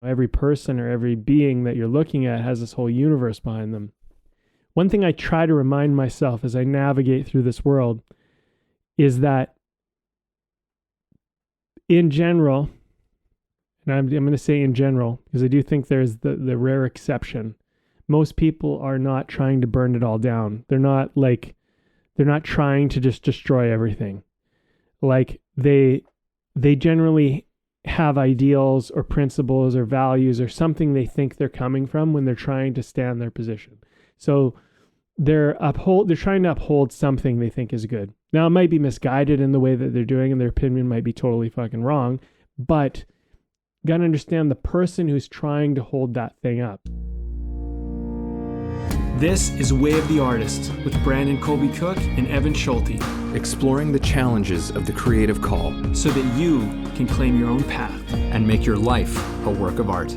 Every person or every being that you're looking at has this whole universe behind them. One thing I try to remind myself as I navigate through this world is that in general, and I'm going to say in general, because I do think there's the rare exception, most people are not trying to burn it all down. They're not trying to just destroy everything. Like they generally have ideals or principles or values or something they think they're coming from when they're trying to stand their position. So they're trying to uphold something they think is good. Now it might be misguided in the way that they're doing, and their opinion might be totally fucking wrong, but you got to understand the person who's trying to hold that thing up. This is Way of the Artist with Brandon Colby Cook and Evan Schulte. Exploring the challenges of the creative call so that you can claim your own path and make your life a work of art.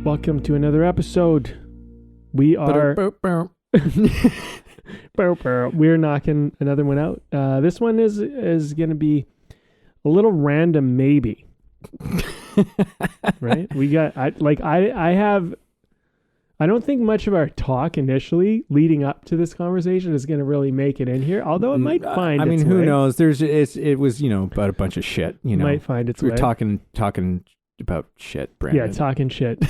Welcome to another episode. We are... We're knocking another one out. This one is going to be a little random, maybe. Right? We got I don't think much of our talk initially leading up to this conversation is going to really make it in here, although it might find its way. Who knows? It was, about a bunch of shit, Might find its way. We're talking about shit, Brandon. Yeah, talking shit.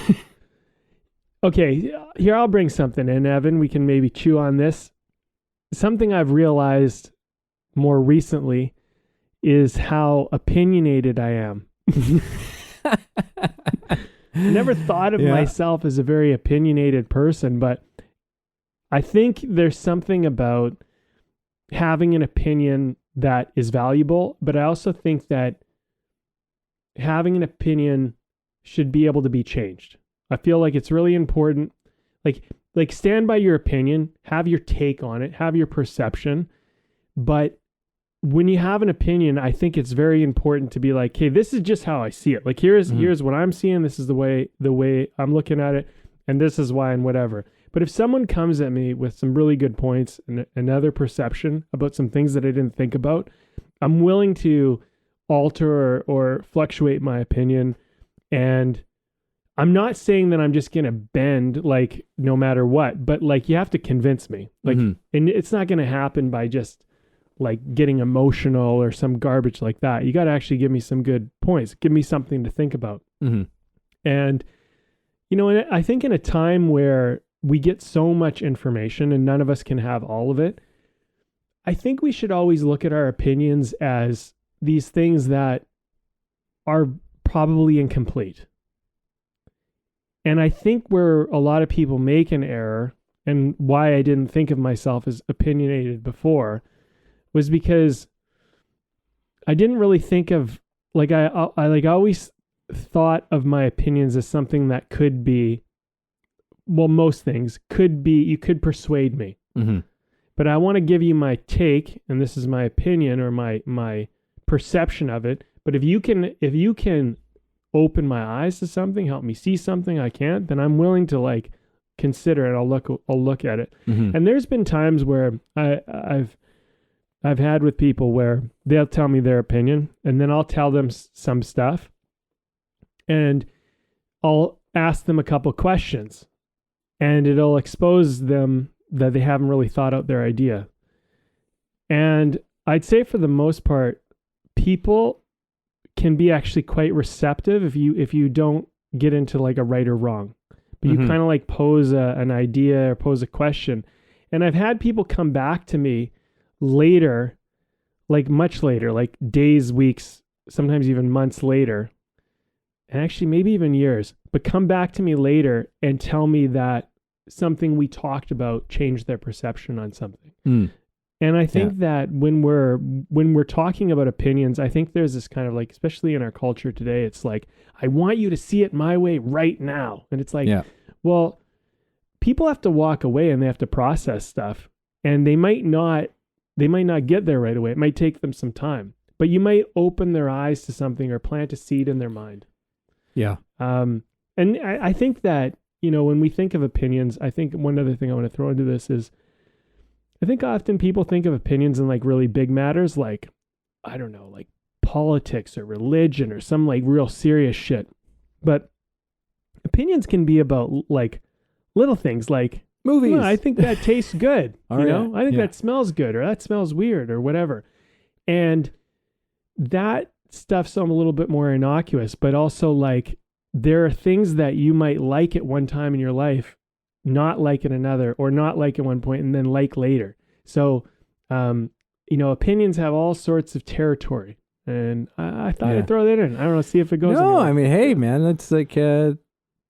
Okay, here I'll bring something in, Evan. We can maybe chew on this. Something I've realized more recently is how opinionated I am. Never thought of myself as a very opinionated person, but I think there's something about having an opinion that is valuable, but I also think that having an opinion should be able to be changed. I feel like it's really important. Like stand by your opinion, have your take on it, have your perception. But when you have an opinion, I think it's very important to be like, hey, this is just how I see it. Like here's what I'm seeing. This is the way I'm looking at it. And this is why and whatever. But if someone comes at me with some really good points and another perception about some things that I didn't think about, I'm willing to alter or fluctuate my opinion. And I'm not saying that I'm just going to bend like no matter what, but like you have to convince me. Like, and it's not going to happen by just like getting emotional or some garbage like that. You got to actually give me some good points. Give me something to think about. And, and I think in a time where we get so much information and none of us can have all of it, I think we should always look at our opinions as these things that are probably incomplete. And I think where a lot of people make an error, and why I didn't think of myself as opinionated before, was because I didn't really think of, like I always thought of my opinions as something that could be, well, most things could be, you could persuade me. But I want to give you my take, and this is my opinion or my perception of it. But if you can open my eyes to something, help me see something I can't, then I'm willing to like consider it. I'll look at it. And there's been times where I've had with people where they'll tell me their opinion, and then I'll tell them some stuff, and I'll ask them a couple questions, and it'll expose them that they haven't really thought out their idea. And I'd say for the most part, people can be actually quite receptive if you don't get into like a right or wrong, but you kind of like pose an idea or pose a question. And I've had people come back to me later, like much later, like days, weeks, sometimes even months later, and actually maybe even years, but come back to me later and tell me that something we talked about changed their perception on something. And I think that when we're talking about opinions, I think there's this kind of like, especially in our culture today, it's like, I want you to see it my way right now. And it's like, well, people have to walk away and they have to process stuff, and they might not get there right away. It might take them some time, but you might open their eyes to something or plant a seed in their mind. And I think that when we think of opinions, I think one other thing I want to throw into this is, I think often people think of opinions in like really big matters, like, I don't know, like politics or religion or some like real serious shit. But opinions can be about like little things like movies. I think that tastes good. I think that smells good, or that smells weird, or whatever. And that stuff's a little bit more innocuous, but also like there are things that you might like at one time in your life, not like at another, or not like at one point and then like later. So, opinions have all sorts of territory, and I thought I'd throw that in. I don't know, see if it goes. No, I mean, hey man, that's like, I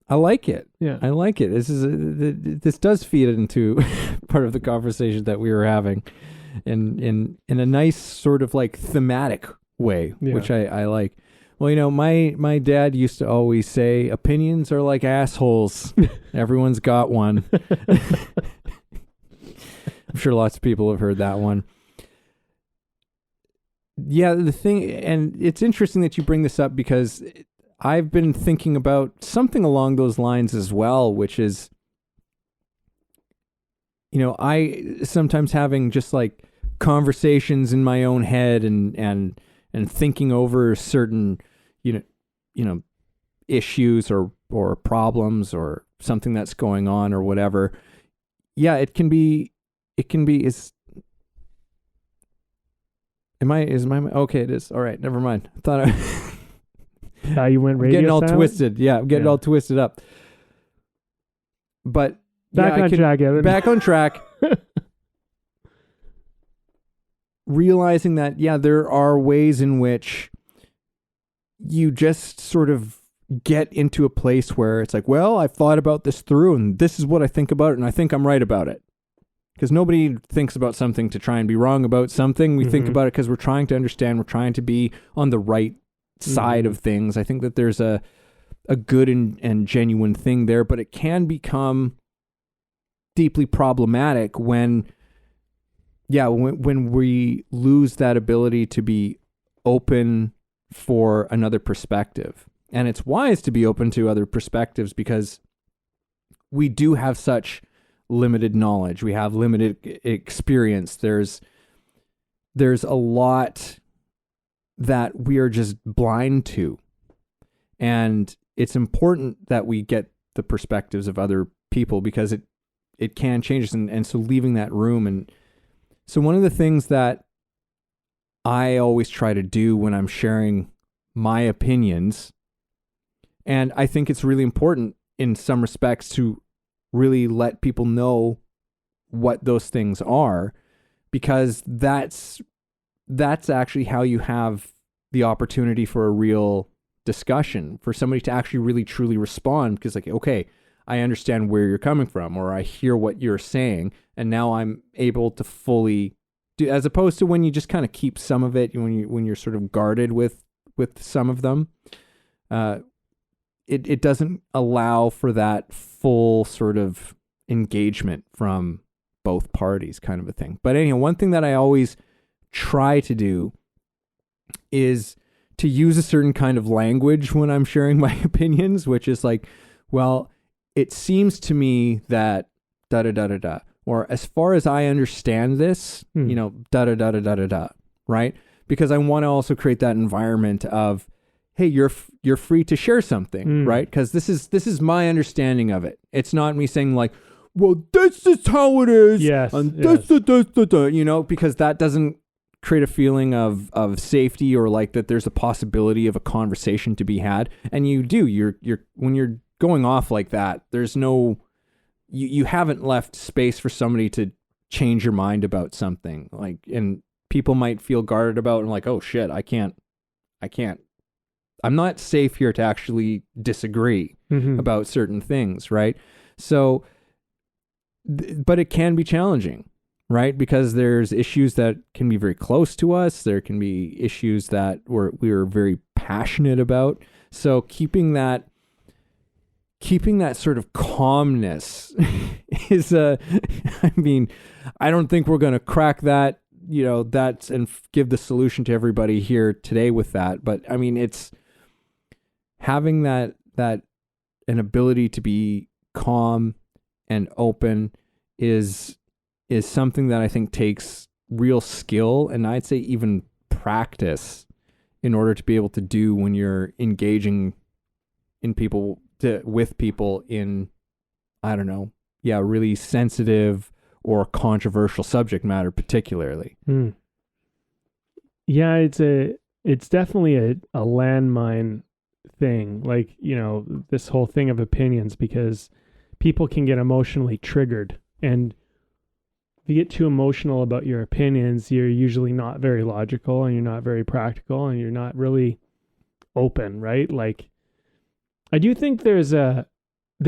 like it. Yeah, I like it. This does feed into part of the conversation that we were having, in a nice sort of like thematic way, which I like. Well, my dad used to always say, opinions are like assholes. Everyone's got one. I'm sure lots of people have heard that one. Yeah, the thing, and it's interesting that you bring this up because I've been thinking about something along those lines as well, which is, I sometimes having just like conversations in my own head and thinking over certain, issues or problems or something that's going on or whatever. Yeah, it can be okay, it is. All right, never mind. I thought you went radio getting all silent? twisted. Yeah, I'm getting all twisted up. But back on track, Evan. Back on track. Realizing that, there are ways in which you just sort of get into a place where it's like, well, I've thought about this through and this is what I think about it and I think I'm right about it. Because nobody thinks about something to try and be wrong about something. We think about it because we're trying to understand, we're trying to be on the right side of things. I think that there's a good and genuine thing there, but it can become deeply problematic when we lose that ability to be open for another perspective. And it's wise to be open to other perspectives because we do have such limited knowledge. We have limited experience. There's a lot that we are just blind to. And it's important that we get the perspectives of other people because it can change us. And so leaving that room. And so one of the things that I always try to do when I'm sharing my opinions, and I think it's really important in some respects to really let people know what those things are, because that's actually how you have the opportunity for a real discussion, for somebody to actually really truly respond, because like, okay, I understand where you're coming from, or I hear what you're saying, and now I'm able to fully do, as opposed to when you just kind of keep some of it, when you're sort of guarded with some of them, it doesn't allow for that full sort of engagement from both parties, kind of a thing. But anyway, one thing that I always try to do is to use a certain kind of language when I'm sharing my opinions, which is like, well, it seems to me that da da da da da, or as far as I understand this, da da da da da da da, right? Because I want to also create that environment of, hey, you're free to share something, right? Because this is my understanding of it. It's not me saying like, well, this is how it is, and this, because that doesn't create a feeling of safety, or like that there's a possibility of a conversation to be had. And you're when you're going off like that, there's no, you haven't left space for somebody to change your mind about something, like, and people might feel guarded about and like, oh shit, I can't, I'm not safe here to actually disagree about certain things, right? So, but it can be challenging, right? Because there's issues that can be very close to us. There can be issues that we are very passionate about. So keeping that sort of calmness is I don't think we're going to crack that, that's and give the solution to everybody here today with that. But I mean, it's having that an ability to be calm and open is something that I think takes real skill, and I'd say even practice, in order to be able to do when you're engaging with people in, I don't know, really sensitive or controversial subject matter, particularly. Yeah, it's definitely a landmine thing, like, this whole thing of opinions, because people can get emotionally triggered, and if you get too emotional about your opinions, you're usually not very logical, and you're not very practical, and you're not really open, right? Like, I do think there's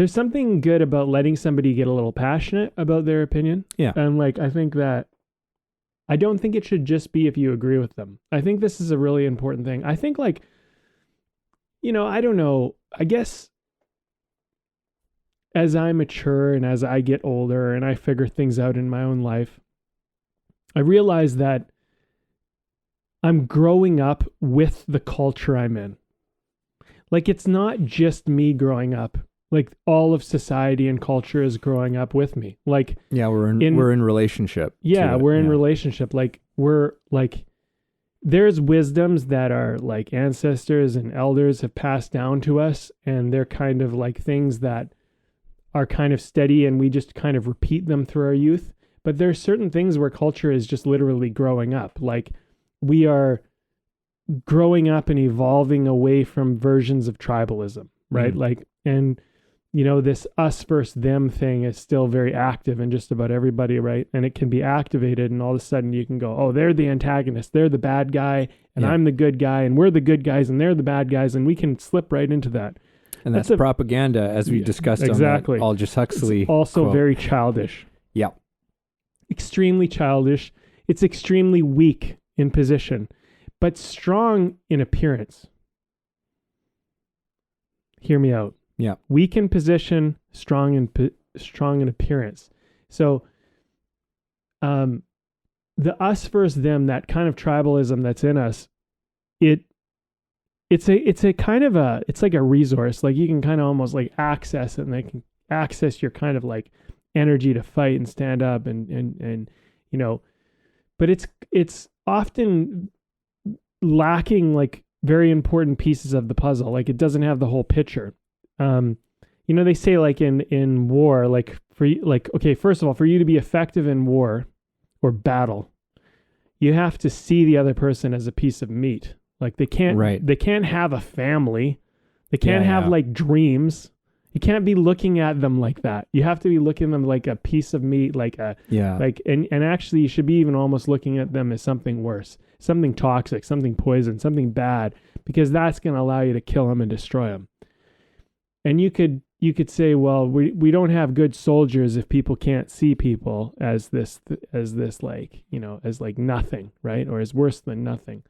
something good about letting somebody get a little passionate about their opinion. Yeah. And like, I don't think it should just be if you agree with them. I think this is a really important thing. I think, like, I don't know, I guess as I mature and as I get older and I figure things out in my own life, I realize that I'm growing up with the culture I'm in. Like, it's not just me growing up. Like, all of society and culture is growing up with me. Like, we're in relationship. Yeah, we're in relationship. Like, there's wisdoms that our like ancestors and elders have passed down to us, and they're kind of like things that are kind of steady, and we just kind of repeat them through our youth. But there's certain things where culture is just literally growing up. Like, we are growing up and evolving away from versions of tribalism, right? Like, and this us versus them thing is still very active in just about everybody, right? And it can be activated, and all of a sudden you can go, oh, they're the antagonist, they're the bad guy, and I'm the good guy, and we're the good guys, and they're the bad guys, and we can slip right into that. And that's propaganda, as we discussed exactly. on that Aldous Huxley It's also quote. very childish. Yeah. Extremely childish. It's extremely weak in position, but strong in appearance. Hear me out. Yeah. Weak in position, strong in appearance. So, the us versus them, that kind of tribalism that's in us, it's a kind of it's like a resource. Like, you can kind of almost like access it, and they can access your kind of like energy to fight and stand up and but it's often lacking like very important pieces of the puzzle. Like, it doesn't have the whole picture. They say like in war, like okay, first of all, for you to be effective in war or battle, you have to see the other person as a piece of meat. Like, they can't have a family. They can't have like dreams. You can't be looking at them like that. You have to be looking at them like a piece of meat, and actually you should be even almost looking at them as something worse, something toxic, something poison, something bad, because that's going to allow you to kill them and destroy them. And you could say, well, we don't have good soldiers if people can't see people as this like, as like nothing, right? Or as worse than nothing.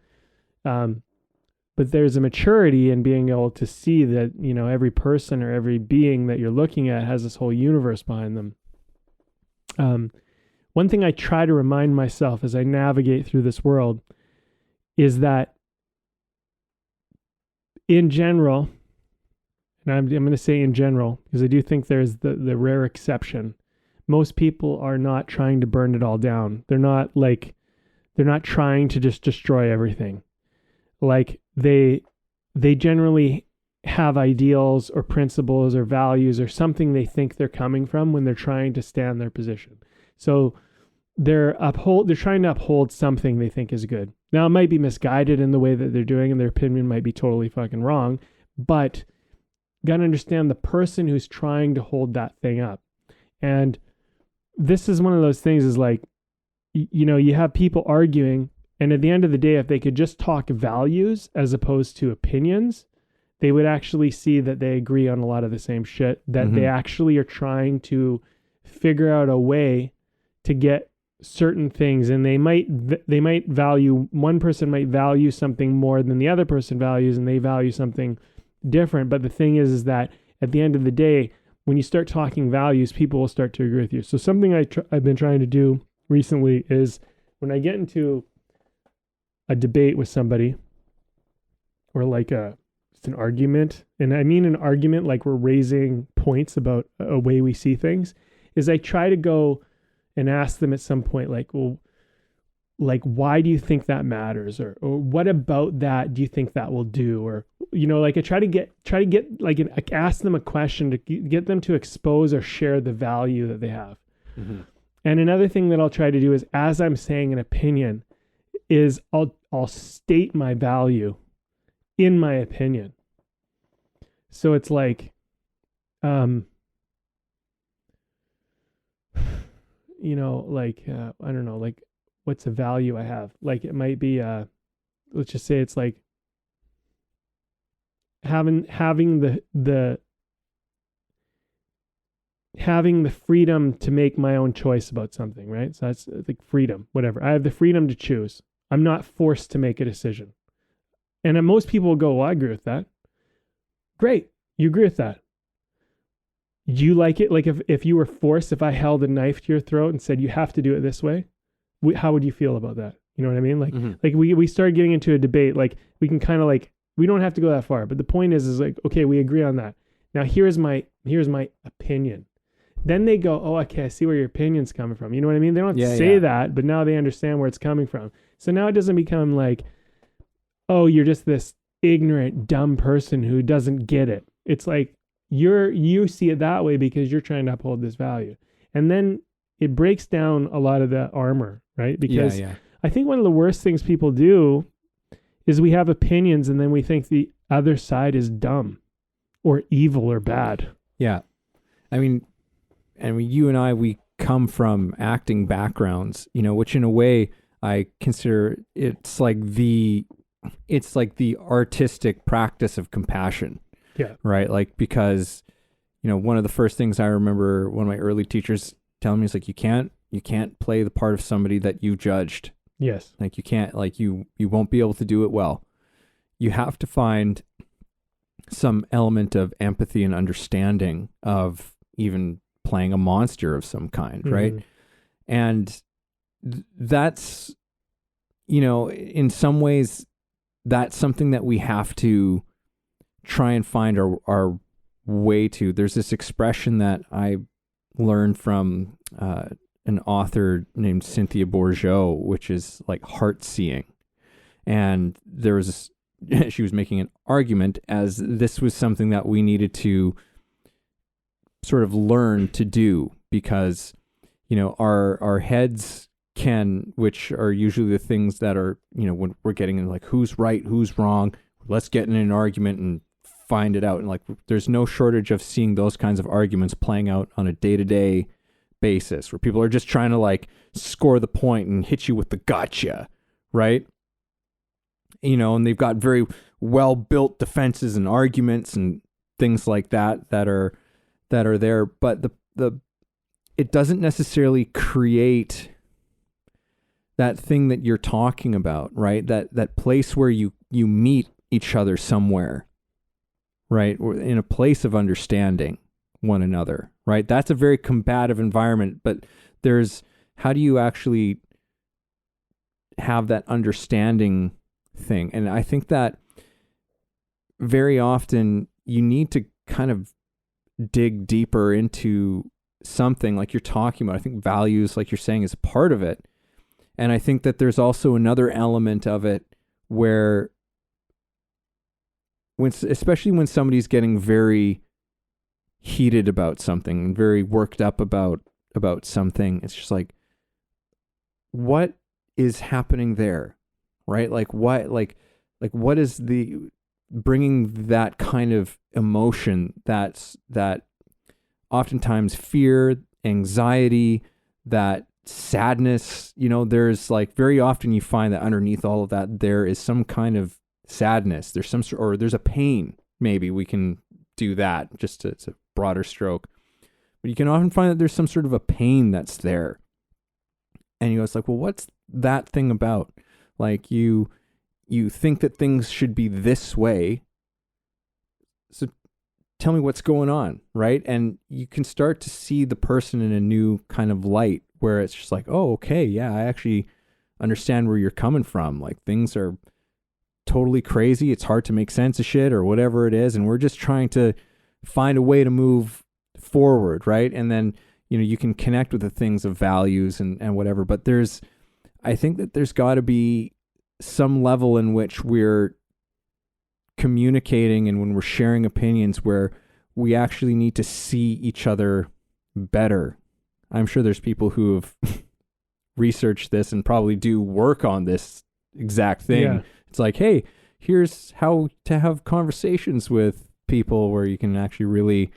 But there's a maturity in being able to see that, every person or every being that you're looking at has this whole universe behind them. One thing I try to remind myself as I navigate through this world is that in general, and I'm going to say in general, because I do think there's the rare exception, most people are not trying to burn it all down. They're not trying to just destroy everything. Like, they generally have ideals or principles or values or something they think they're coming from when they're trying to stand their position. So they're trying to uphold something they think is good. Now, it might be misguided in the way that they're doing, and their opinion might be totally fucking wrong, but got to understand the person who's trying to hold that thing up. And this is one of those things, is like, you have people arguing, and at the end of the day, if they could just talk values as opposed to opinions, they would actually see that they agree on a lot of the same shit, that they actually are trying to figure out a way to get certain things. And they might value, one person might value something more than the other person values, and they value something different. But the thing is that at the end of the day, when you start talking values, people will start to agree with you. So something I've been trying to do recently is, when I get into a debate with somebody, or like just an argument, and I mean an argument like we're raising points about a way we see things, is I try to go and ask them at some point, like, well, like, why do you think that matters? Or what about that do you think that will do? Or, like I try to get like ask them a question to get them to expose or share the value that they have. Mm-hmm. And another thing that I'll try to do is, as I'm saying an opinion, is I'll state my value in my opinion. So it's like, I don't know, like, what's the value I have? Like, it might be, let's just say it's like having the freedom to make my own choice about something, right? So that's like freedom, whatever. I have the freedom to choose. I'm not forced to make a decision. And most people will go, well, I agree with that. Great. You agree with that. Do you like it? Like if you were forced, if I held a knife to your throat and said, you have to do it this way, how would you feel about that? You know what I mean? Like, like we started getting into a debate, like we can kind of like, we don't have to go that far, but the point is like, okay, we agree on that. Now here's my opinion. Then they go, oh, okay, I see where your opinion's coming from. You know what I mean? They don't have to say that, but now they understand where it's coming from. So now it doesn't become like, oh, you're just this ignorant, dumb person who doesn't get it. It's like you see it that way because you're trying to uphold this value. And then it breaks down a lot of the armor, right? Because I think one of the worst things people do is we have opinions and then we think the other side is dumb or evil or bad. Yeah. I mean, you and I, we come from acting backgrounds, which in a way I consider it's like the artistic practice of compassion. Yeah. Right. Like, because, one of the first things I remember one of my early teachers telling me is like, you can't play the part of somebody that you judged. Yes. Like you can't, like you won't be able to do it well. You have to find some element of empathy and understanding of even playing a monster of some kind. Right. And that's, in some ways that's something that we have to try and find our way to. There's this expression that I learned from an author named Cynthia Bourgeault, which is like heart seeing. And there was she was making an argument as this was something that we needed to sort of learn to do because, our heads can, which are usually the things that are, when we're getting in like who's right, who's wrong, let's get in an argument and find it out. And like, there's no shortage of seeing those kinds of arguments playing out on a day-to-day basis where people are just trying to like score the point and hit you with the gotcha, right? And they've got very well-built defenses and arguments and things like that are there, but it doesn't necessarily create that thing that you're talking about, right? That place where you meet each other somewhere, right? Or in a place of understanding one another, right? That's a very combative environment, but how do you actually have that understanding thing? And I think that very often you need to kind of dig deeper into something like you're talking about. I think values, like you're saying, is a part of it. And I think that there's also another element of it where especially when somebody's getting very heated about something, very worked up about something, it's just like, what is happening there? Right? Like what is the bringing that kind of emotion that oftentimes fear, anxiety, that sadness, there's like very often you find that underneath all of that, there is some kind of sadness. There's or there's a pain. Maybe we can do that just to, it's a broader stroke, but you can often find that there's some sort of a pain that's there. And it's like, well, what's that thing about? Like you think that things should be this way. So tell me what's going on, right? And you can start to see the person in a new kind of light where it's just like, oh, okay, yeah, I actually understand where you're coming from. Like things are totally crazy. It's hard to make sense of shit or whatever it is. And we're just trying to find a way to move forward. Right. And then, you can connect with the things of values and whatever, but I think that there's got to be some level in which we're communicating and when we're sharing opinions where we actually need to see each other better. I'm sure there's people who have researched this and probably do work on this exact thing. Yeah. It's like, hey, here's how to have conversations with people where you can actually really,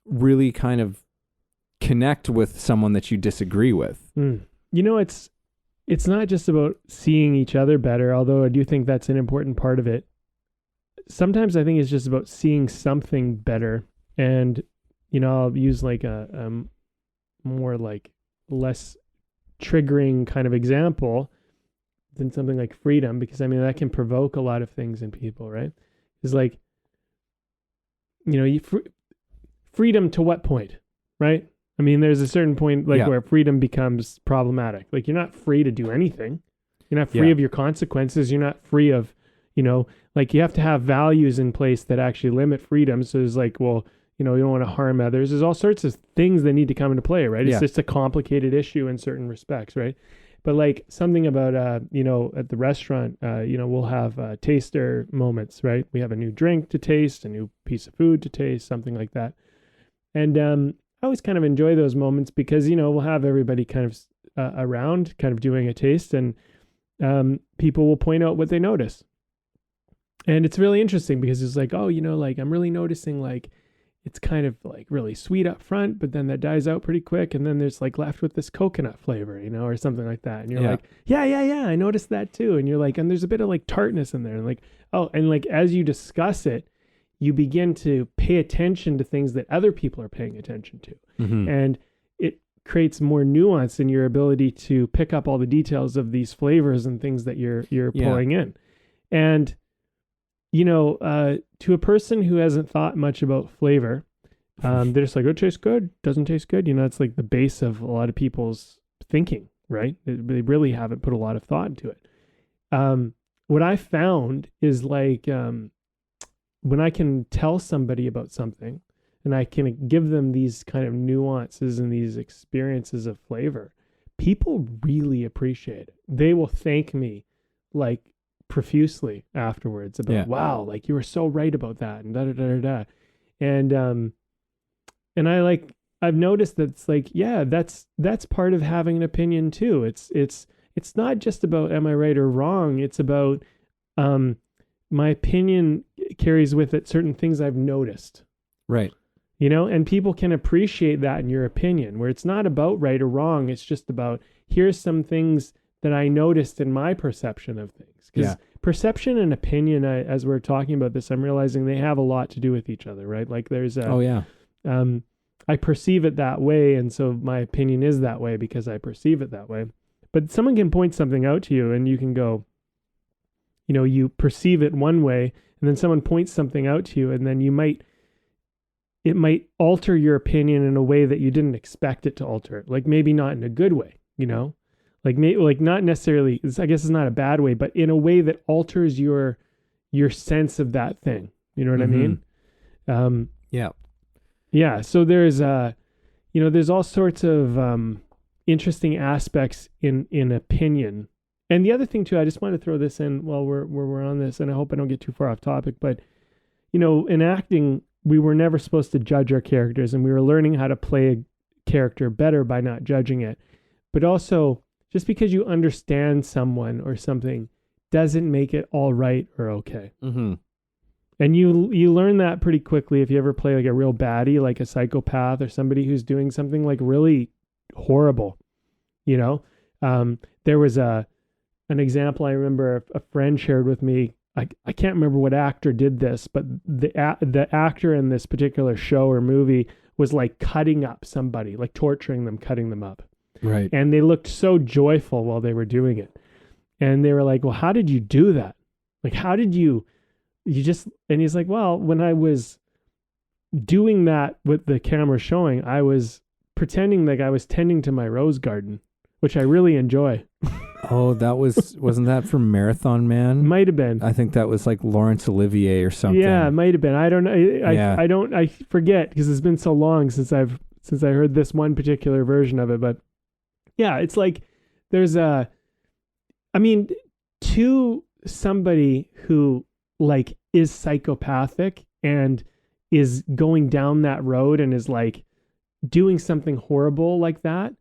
really kind of connect with someone that you disagree with. It's not just about seeing each other better, although I do think that's an important part of it. Sometimes I think it's just about seeing something better. And, I'll use like a more like less triggering kind of example than something like freedom, because that can provoke a lot of things in people, right? It's like, freedom to what point, right? There's a certain point where freedom becomes problematic. Like you're not free to do anything. You're not free of your consequences. You're not free of, you have to have values in place that actually limit freedom. So it's like, well, you don't want to harm others. There's all sorts of things that need to come into play, right? It's just a complicated issue in certain respects, right? But like something about, at the restaurant, we'll have taster moments, right? We have a new drink to taste, a new piece of food to taste, something like that. And I always kind of enjoy those moments because, we'll have everybody kind of around, kind of doing a taste, and people will point out what they notice. And it's really interesting because it's like, oh, I'm really noticing like it's kind of like really sweet up front, but then that dies out pretty quick. And then there's like left with this coconut flavor, or something like that. And you're like, yeah, I noticed that too. And you're like, and there's a bit of like tartness in there. And like, oh, and like as you discuss it, you begin to pay attention to things that other people are paying attention to. Mm-hmm. And it creates more nuance in your ability to pick up all the details of these flavors and things that you're pouring in. And, to a person who hasn't thought much about flavor, they're just like, oh, it tastes good, doesn't taste good. It's like the base of a lot of people's thinking, right? They really haven't put a lot of thought into it. What I found is like, when I can tell somebody about something and I can give them these kind of nuances and these experiences of flavor, people really appreciate it. They will thank me like profusely afterwards about, wow, like you were so right about that and da da da da. And I've noticed that it's like, that's part of having an opinion too. It's not just about am I right or wrong. It's about my opinion carries with it certain things I've noticed. Right. And people can appreciate that in your opinion, where it's not about right or wrong. It's just about, here's some things that I noticed in my perception of things. Because perception and opinion, as we're talking about this, I'm realizing they have a lot to do with each other, right? Like there's I perceive it that way. And so my opinion is that way because I perceive it that way. But someone can point something out to you and you can go, you perceive it one way, and then someone points something out to you, and then it might alter your opinion in a way that you didn't expect it to alter. Like maybe not in a good way, like not necessarily, I guess it's not a bad way, but in a way that alters your sense of that thing. You know what I mean? Yeah. So there's there's all sorts of interesting aspects in opinion. And the other thing too, I just want to throw this in while we're on this, and I hope I don't get too far off topic, but in acting, we were never supposed to judge our characters, and we were learning how to play a character better by not judging it. But also, just because you understand someone or something doesn't make it all right or okay. Mm-hmm. And you learn that pretty quickly if you ever play like a real baddie, like a psychopath or somebody who's doing something like really horrible. There was an example I remember a friend shared with me. I can't remember what actor did this, but the actor in this particular show or movie was like cutting up somebody, like torturing them, cutting them up. Right. And they looked so joyful while they were doing it. And they were like, well, how did you do that? Like, how did you just, and he's like, well, when I was doing that with the camera showing, I was pretending like I was tending to my rose garden which I really enjoy. Oh, wasn't that from Marathon Man? Might have been. I think that was like Laurence Olivier or something. Yeah, it might have been. I don't know. I forget because it's been so long since I heard this one particular version of it. But yeah, it's like there's to somebody who like is psychopathic and is going down that road and is like doing something horrible like that,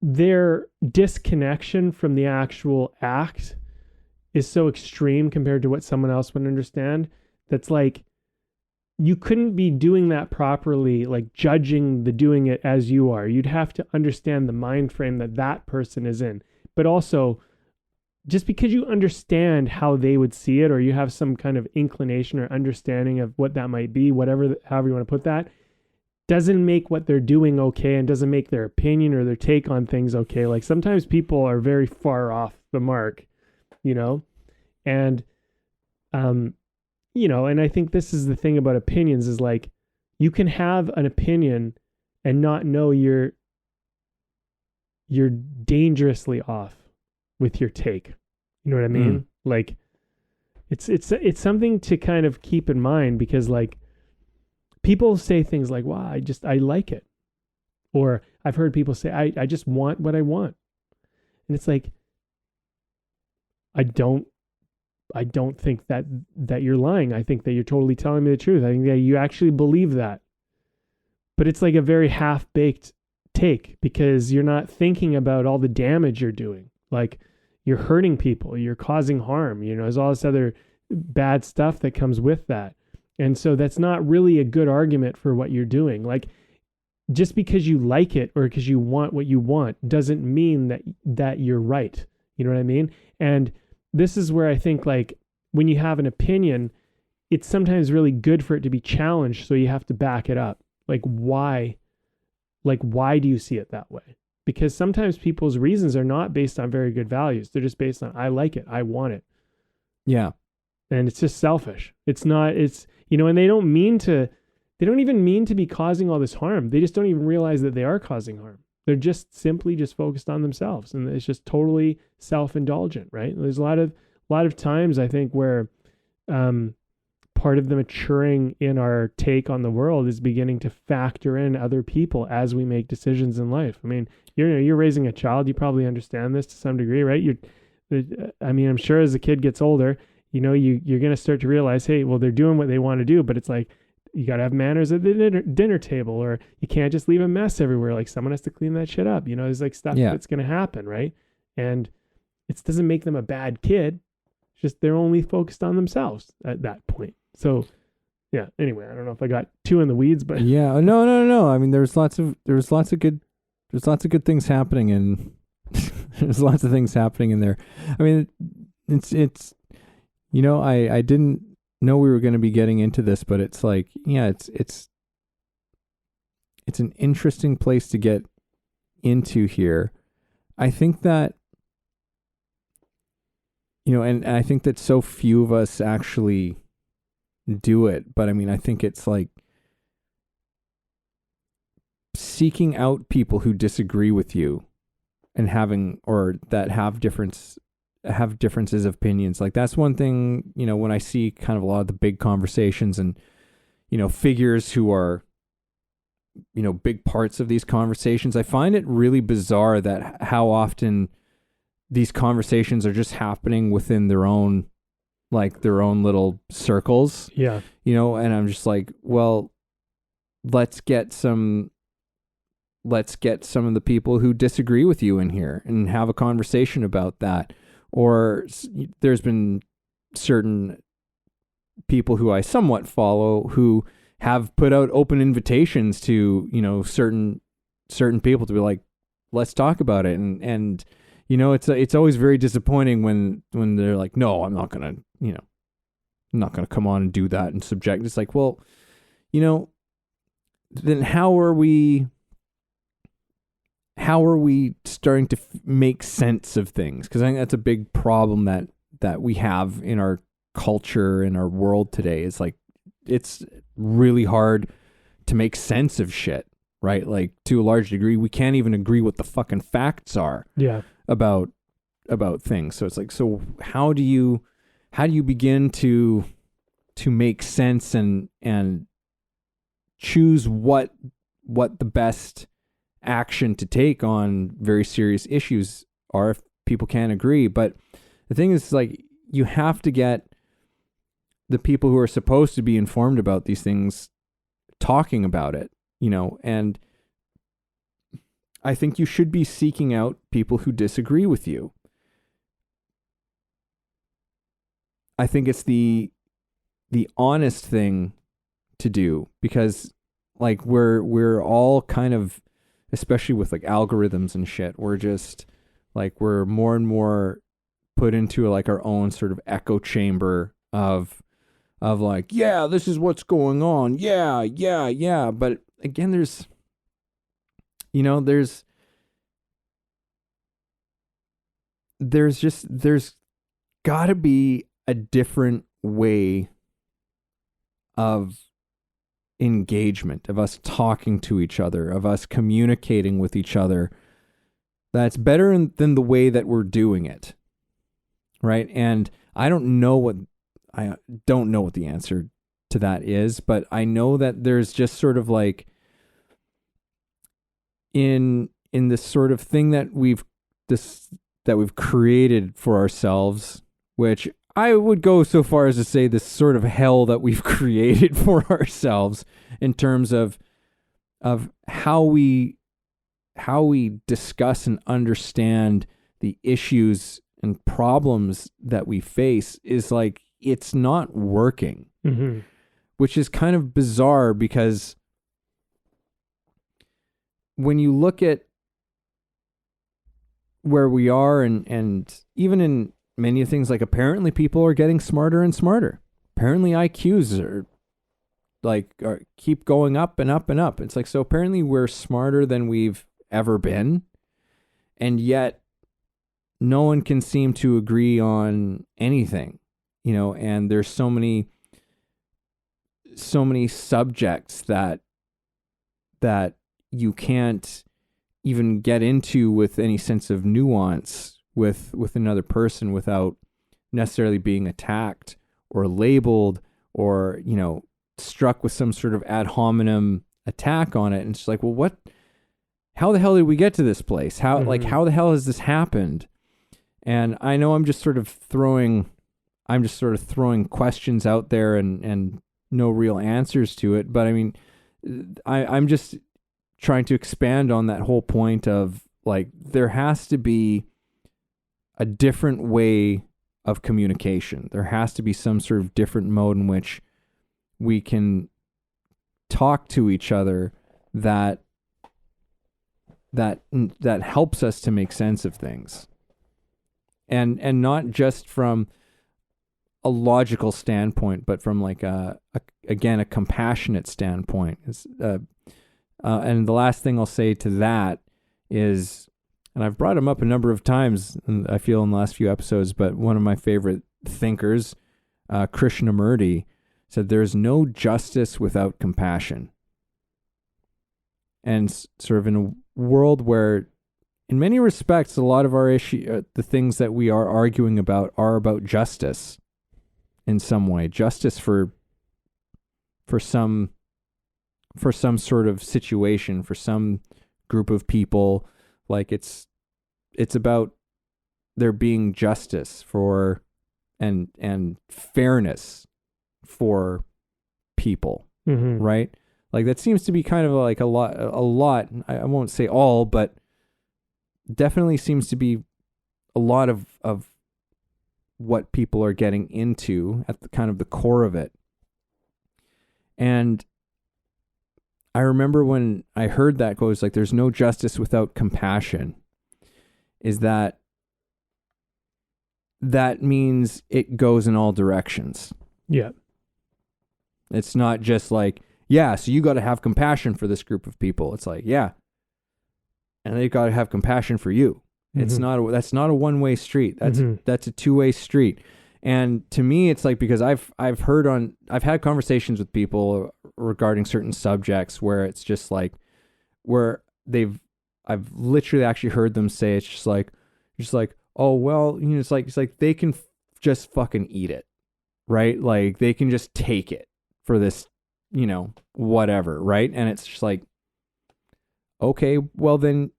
their disconnection from the actual act is so extreme compared to what someone else would understand. That's like, you couldn't be doing that properly, like judging the doing it as you are. You'd have to understand the mind frame that person is in. But also, just because you understand how they would see it, or you have some kind of inclination or understanding of what that might be, however you want to put that, doesn't make what they're doing okay, and doesn't make their opinion or their take on things okay. Like sometimes people are very far off the mark, and, and I think this is the thing about opinions is like, you can have an opinion and not know you're dangerously off with your take. You know what I mean? Like it's something to kind of keep in mind, because like people say things like, wow, I like it. Or I've heard people say, I just want what I want. And it's like, I don't think that you're lying. I think that you're totally telling me the truth. I think that you actually believe that. But it's like a very half-baked take, because you're not thinking about all the damage you're doing. Like, you're hurting people, you're causing harm, there's all this other bad stuff that comes with that. And so that's not really a good argument for what you're doing. Like, just because you like it or because you want what you want doesn't mean that you're right. You know what I mean? And this is where I think, like, when you have an opinion, it's sometimes really good for it to be challenged. So you have to back it up. Like, why do you see it that way? Because sometimes people's reasons are not based on very good values. They're just based on, I like it, I want it. Yeah. And it's just selfish. And they don't even mean to be causing all this harm. They just don't even realize that they are causing harm. They're just simply focused on themselves. And it's just totally self-indulgent, right? There's a lot of times, I think, where part of the maturing in our take on the world is beginning to factor in other people as we make decisions in life. I mean, you're raising a child, you probably understand this to some degree, right? I'm sure as the kid gets older, you're going to start to realize, hey, well, they're doing what they want to do, but it's like, you got to have manners at the dinner table, or you can't just leave a mess everywhere. Like, someone has to clean that shit up. There's like stuff that's going to happen, right? And it doesn't make them a bad kid. It's just they're only focused on themselves at that point. So, yeah. Anyway, I don't know if I got too in the weeds, but yeah, no. I mean, there's lots of good things happening, and there's lots of things happening in there. I mean, it's I didn't know we were going to be getting into this, but it's like, yeah, it's an interesting place to get into here. I think that, and I think that so few of us actually do it, but I mean, I think it's like seeking out people who disagree with you and that have differences of opinions. Like, that's one thing, when I see kind of a lot of the big conversations and, figures who are, big parts of these conversations, I find it really bizarre that how often these conversations are just happening within their own little circles. Yeah. And I'm just like, well, let's get some of the people who disagree with you in here and have a conversation about that. Or there's been certain people who I somewhat follow who have put out open invitations to, certain people to be like, let's talk about it. And it's always very disappointing when they're like, no, I'm not going to come on and do that and subject. It's like, well, then how are we starting to make sense of things? Because I think that's a big problem that we have in our culture, in our world today. Is like, it's really hard to make sense of shit. right? Like to a large degree, we can't even agree what the fucking facts are about things. So it's like, so how do you begin to make sense and choose what the best action to take on very serious issues are if people can't agree? But the thing is, like, you have to get the people who are supposed to be informed about these things talking about it, and I think you should be seeking out people who disagree with you. I think it's the honest thing to do, because like we're all kind of, especially with like algorithms and shit, we're just like, we're more and more put into like our own sort of echo chamber of like, yeah, this is what's going on. Yeah. But again, there's gotta be a different way of engagement, of us talking to each other, of us communicating with each other, that's better than the way that we're doing it. Right. And I don't know what the answer to that is, but I know that there's just sort of like in this sort of thing that we've created for ourselves, which I would go so far as to say this sort of hell that we've created for ourselves in terms of how we discuss and understand the issues and problems that we face, is like, it's not working, which is kind of bizarre, because when you look at where we are, and even in many things, like apparently people are getting smarter and smarter. Apparently IQs are keep going up and up and up. It's like, so apparently we're smarter than we've ever been, and yet no one can seem to agree on anything, and there's so many subjects that you can't even get into with any sense of nuance with another person without necessarily being attacked or labeled or, struck with some sort of ad hominem attack on it. And it's like, well, how the hell did we get to this place? How the hell has this happened? And I know I'm just sort of throwing questions out there and no real answers to it. But I mean, I'm just trying to expand on that whole point of like, there has to be a different way of communication. There has to be some sort of different mode in which we can talk to each other that helps us to make sense of things. And not just from a logical standpoint, but from like a compassionate standpoint. And the last thing I'll say to that is, and I've brought him up a number of times, and I feel in the last few episodes, but one of my favorite thinkers, Krishnamurti, said there's no justice without compassion. And sort of in a world where, in many respects, a lot of our issue, the things that we are arguing about are about justice in some way. Justice for some sort of situation, for some group of people. Like it's about there being justice for and fairness for people, right? Like that seems to be kind of like a lot. I won't say all, but definitely seems to be a lot of what people are getting into at the kind of the core of it. And I remember when I heard that goes like, there's no justice without compassion, is that means it goes in all directions. Yeah. It's not just like, yeah, so you got to have compassion for this group of people. It's like, yeah. And they've got to have compassion for you. It's that's not a one-way street. That's a two-way street. And to me, it's like, because I've had conversations with people regarding certain subjects where it's just like, where I've literally actually heard them say it's just like, oh, well, it's like they can just fucking eat it, right? Like they can just take it for this, whatever, right? And it's just like, okay, well then,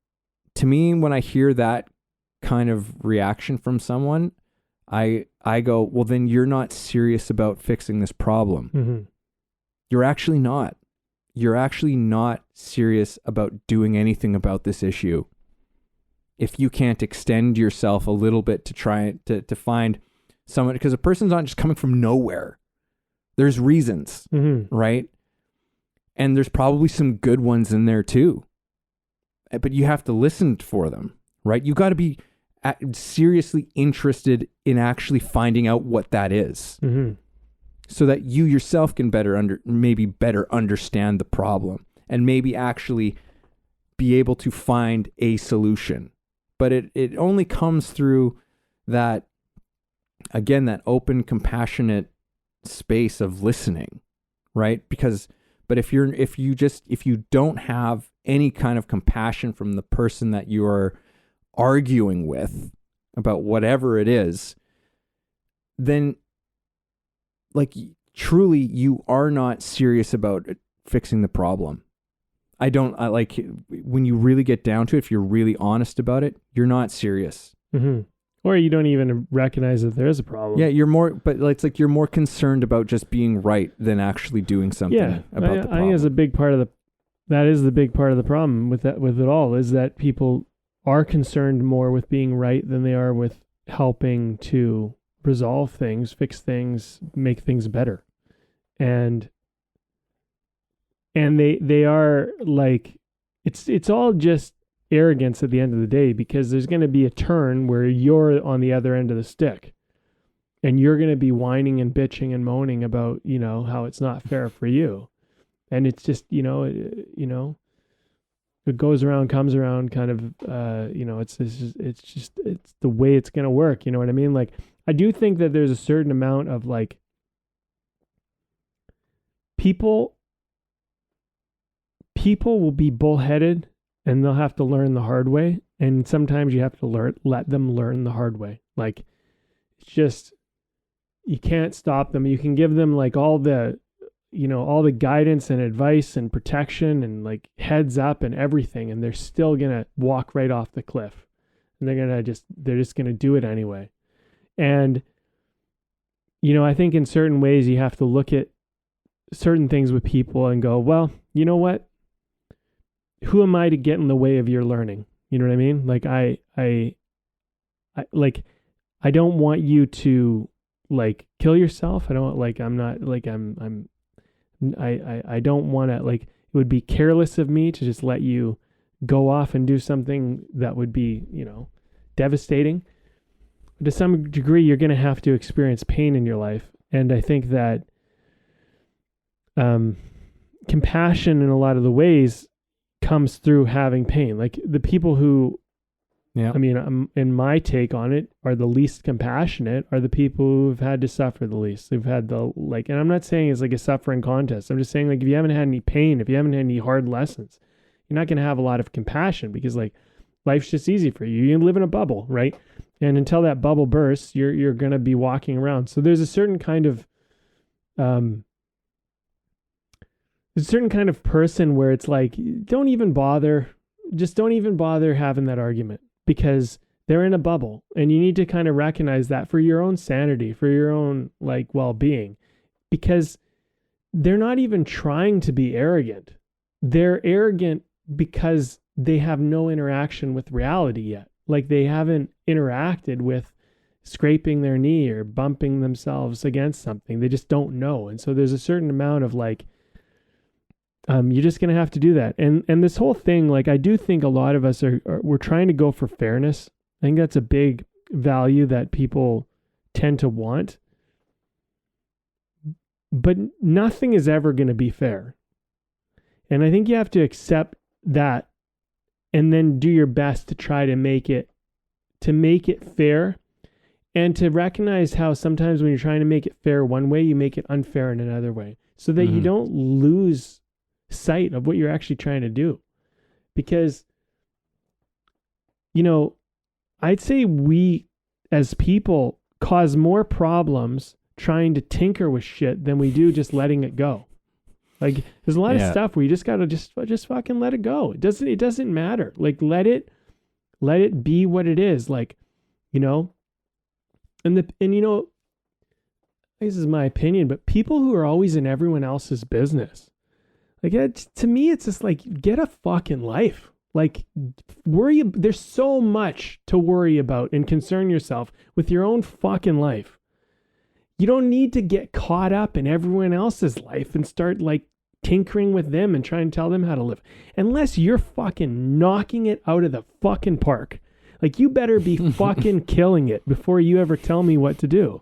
to me, when I hear that kind of reaction from someone, I go, well, then you're not serious about fixing this problem. Mm-hmm. You're actually not. You're actually not serious about doing anything about this issue. If you can't extend yourself a little bit to try to find someone, because a person's not just coming from nowhere. There's reasons, right? And there's probably some good ones in there too. But you have to listen for them, right? You got to be seriously interested in actually finding out what that is, so that you yourself can better understand the problem and maybe actually be able to find a solution. But it only comes through that, again, that open, compassionate space of listening, right? But if you don't have any kind of compassion from the person that you are arguing with about whatever it is, then like truly you are not serious about fixing the problem. I like when you really get down to it, if you're really honest about it, you're not serious. Or you don't even recognize that there is a problem. Yeah, it's like you're more concerned about just being right than actually doing something about the problem. I think that's a big part of that is the big part of the problem with it all, is that people are concerned more with being right than they are with helping to resolve things, fix things, make things better. And they are like, it's all just arrogance at the end of the day, because there's going to be a turn where you're on the other end of the stick and you're going to be whining and bitching and moaning about, how it's not fair for you. And it's just, it goes around, comes around kind of, it's the way it's going to work. You know what I mean? Like, I do think that there's a certain amount of like people will be bullheaded and they'll have to learn the hard way. And sometimes you have to let them learn the hard way. Like, it's just, you can't stop them. You can give them like all the guidance and advice and protection and like heads up and everything. And they're still going to walk right off the cliff, and they're just going to do it anyway. And, I think in certain ways you have to look at certain things with people and go, well, you know what? Who am I to get in the way of your learning? You know what I mean? Like I don't want you to like kill yourself. I don't like, I'm not like, I don't want to, like, it would be careless of me to just let you go off and do something that would be, devastating. To some degree, you're going to have to experience pain in your life. And I think that compassion in a lot of the ways comes through having pain. Like the people who, in my take on it, are the least compassionate are the people who've had to suffer the least. They've had and I'm not saying it's like a suffering contest. I'm just saying, like, if you haven't had any pain, if you haven't had any hard lessons, you're not going to have a lot of compassion, because like life's just easy for you. You live in a bubble, right? And until that bubble bursts, you're going to be walking around. So there's a certain kind of person where it's like, don't even bother having that argument, because they're in a bubble, and you need to kind of recognize that for your own sanity, for your own like well-being, because they're not even trying to be arrogant. They're arrogant because they have no interaction with reality yet. Like they haven't interacted with scraping their knee or bumping themselves against something. They just don't know. And so there's a certain amount of like, you're just going to have to do that. And this whole thing, like, I do think a lot of us we're trying to go for fairness. I think that's a big value that people tend to want. But nothing is ever going to be fair. And I think you have to accept that and then do your best to try to make it fair, and to recognize how sometimes when you're trying to make it fair one way, you make it unfair in another way, so that you don't lose sight of what you're actually trying to do. Because, I'd say we as people cause more problems trying to tinker with shit than we do just letting it go. Like there's a lot of stuff where you just gotta just fucking let it go. It doesn't matter. Like let it be what it is. Like, and this is my opinion, but people who are always in everyone else's business, like to me, it's just like, get a fucking life. Like there's so much to worry about and concern yourself with your own fucking life. You don't need to get caught up in everyone else's life and start like tinkering with them and trying to tell them how to live. Unless you're fucking knocking it out of the fucking park. Like you better be fucking killing it before you ever tell me what to do.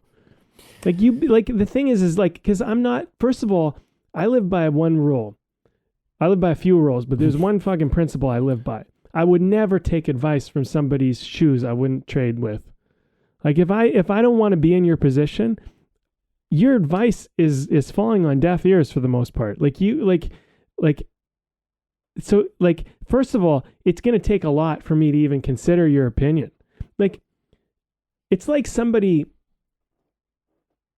Like the thing is like, cause I'm not, first of all, I live by one rule. I live by a few rules, but there's one fucking principle I live by. I would never take advice from somebody's shoes I wouldn't trade with. Like if I don't want to be in your position, your advice is falling on deaf ears for the most part. So first of all, it's going to take a lot for me to even consider your opinion. Like it's like somebody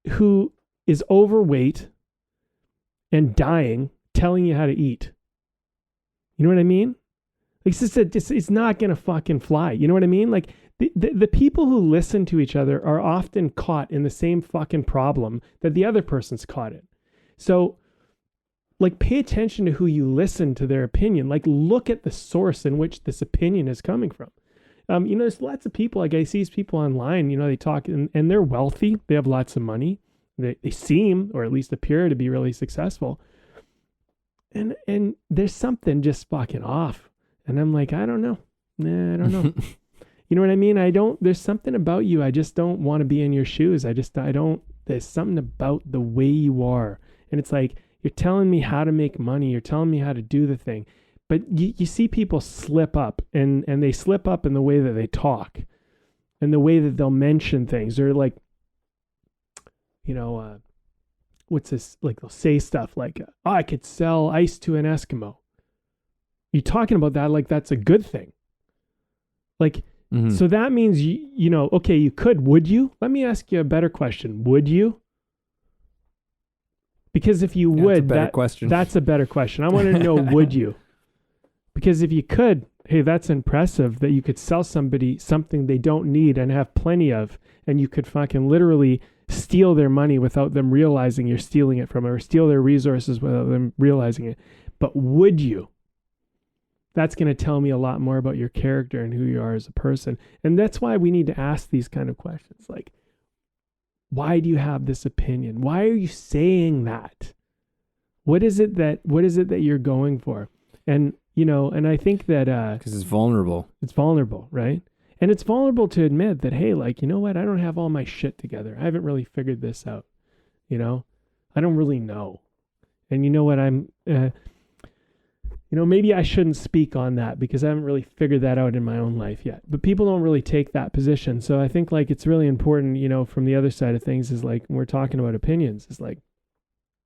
who is overweight and dying telling you how to eat. You know what I mean? Like it's not going to fucking fly. You know what I mean? Like the people who listen to each other are often caught in the same fucking problem that the other person's caught in. So like pay attention to who you listen to their opinion. Like look at the source in which this opinion is coming from. There's lots of people, like I see these people online, they talk and they're wealthy. They have lots of money. They seem, or at least appear to be really successful. And there's something just fucking off. And I'm like, I don't know. I don't know. You know what I mean? There's something about you. I just don't want to be in your shoes. There's something about the way you are. And it's like, you're telling me how to make money. You're telling me how to do the thing. But you see people slip up and they slip up in the way that they talk and the way that they'll mention things. They're like, what's this? Like they'll say stuff like, I could sell ice to an Eskimo. You're talking about that like that's a good thing. Like, so that means, okay, you could. Would you? Let me ask you a better question. Would you? Because if you would, that's a better question. I want to know, would you? Because if you could, hey, that's impressive that you could sell somebody something they don't need and have plenty of, and you could fucking literally steal their money without them realizing you're stealing it from them, or steal their resources without them realizing it. But would you? That's going to tell me a lot more about your character and who you are as a person. And that's why we need to ask these kind of questions. Like, why do you have this opinion? Why are you saying that? What is it that you're going for? And, and I think that, because it's vulnerable. It's vulnerable, right? And it's vulnerable to admit that, hey, like, you know what? I don't have all my shit together. I haven't really figured this out. I don't really know. And you know what? Maybe I shouldn't speak on that because I haven't really figured that out in my own life yet. But people don't really take that position. So I think like it's really important, from the other side of things is like when we're talking about opinions, is like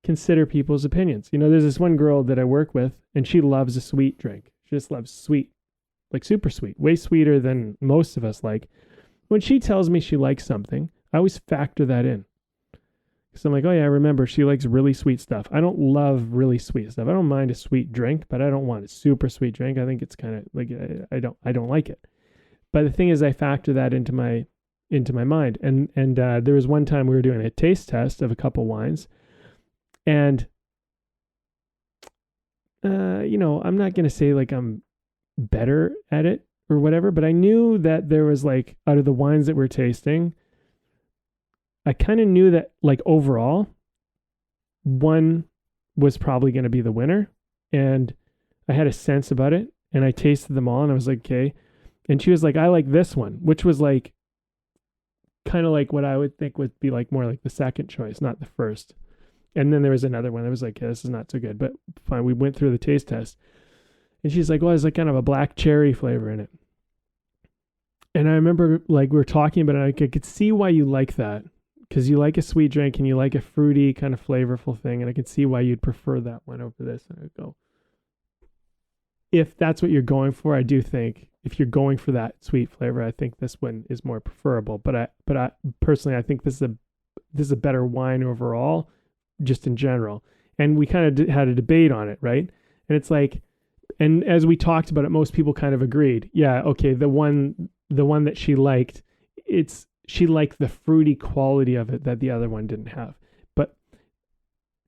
consider people's opinions. There's this one girl that I work with and she loves a sweet drink. She just loves sweet, like super sweet, way sweeter than most of us like. When she tells me she likes something, I always factor that in. So I'm like, oh yeah, I remember she likes really sweet stuff. I don't love really sweet stuff. I don't mind a sweet drink, but I don't want a super sweet drink. I think it's kind of like, I don't like it. But the thing is, I factor that into my mind. And there was one time we were doing a taste test of a couple wines, and I'm not gonna say like I'm better at it or whatever, but I knew that there was like out of the wines that we're tasting, I kind of knew that like overall one was probably going to be the winner, and I had a sense about it, and I tasted them all and I was like, okay. And she was like, I like this one, which was like kind of like what I would think would be like more like the second choice, not the first. And then there was another one that was like, yeah, this is not so good, but fine. We went through the taste test and she's like, well, there's like kind of a black cherry flavor in it. And I remember like we were talking about it, I could see why you like that. Because you like a sweet drink and you like a fruity kind of flavorful thing. And I can see why you'd prefer that one over this. And I would go, if that's what you're going for, I do think if you're going for that sweet flavor, I think this one is more preferable. But I personally, I think this is a better wine overall, just in general. And we kind of had a debate on it, right? And it's like, and as we talked about it, most people kind of agreed. Yeah, okay, the one that she liked, she liked the fruity quality of it that the other one didn't have. But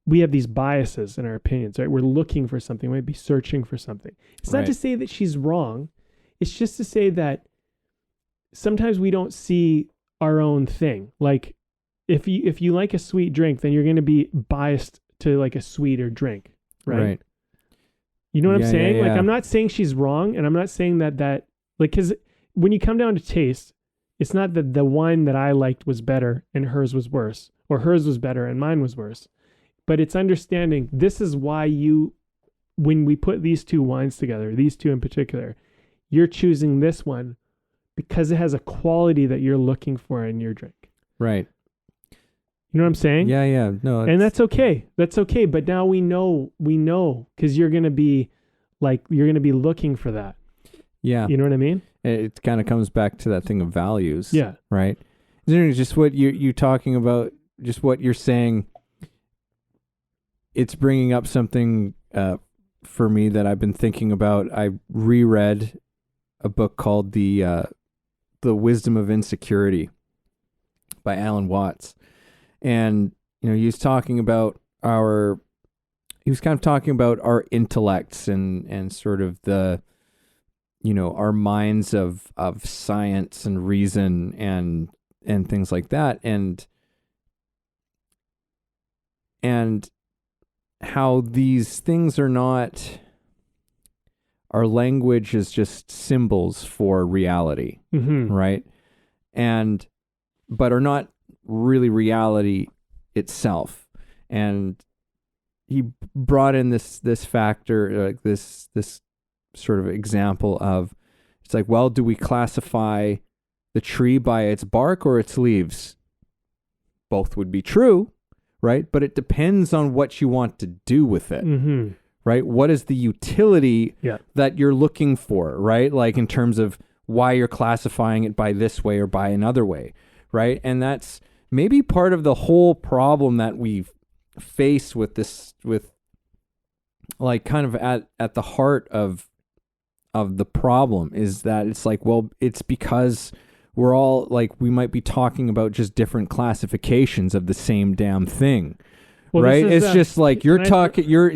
we have these biases in our opinions, right? We're looking for something, we might be searching for something. It's not to say that she's wrong. It's just to say that sometimes we don't see our own thing. Like if you like a sweet drink, then you're going to be biased to like a sweeter drink, right? You know what I'm saying? Like, I'm not saying she's wrong, and I'm not saying that like, because when you come down to taste, it's not that the wine that I liked was better and hers was worse, or hers was better and mine was worse. But it's understanding this is why when we put these two wines together, these two in particular, you're choosing this one because it has a quality that you're looking for in your drink. Right. You know what I'm saying? Yeah. No, and that's okay. That's okay. But now we know, because you're going to be looking for that. Yeah. You know what I mean? It kind of comes back to that thing of values. Yeah. Right. Isn't it just what you talking about, just what you're saying? It's bringing up something for me that I've been thinking about. I reread a book called The Wisdom of Insecurity by Alan Watts. And, he was talking about our intellects and sort of the, our minds of science and reason and things like that. And how these things are not, our language is just symbols for reality, right? But are not really reality itself. And he brought in this factor, like this sort of example of, it's like, well, do we classify the tree by its bark or its leaves? Both would be true, right? But it depends on what you want to do with it, right? What is the utility that you're looking for, right? Like in terms of why you're classifying it by this way or by another way, right? And that's maybe part of the whole problem that we face with this, with like kind of at the heart of the problem is that it's like, well, it's because we're all like, we might be talking about just different classifications of the same damn thing. Well, right? It's just like it's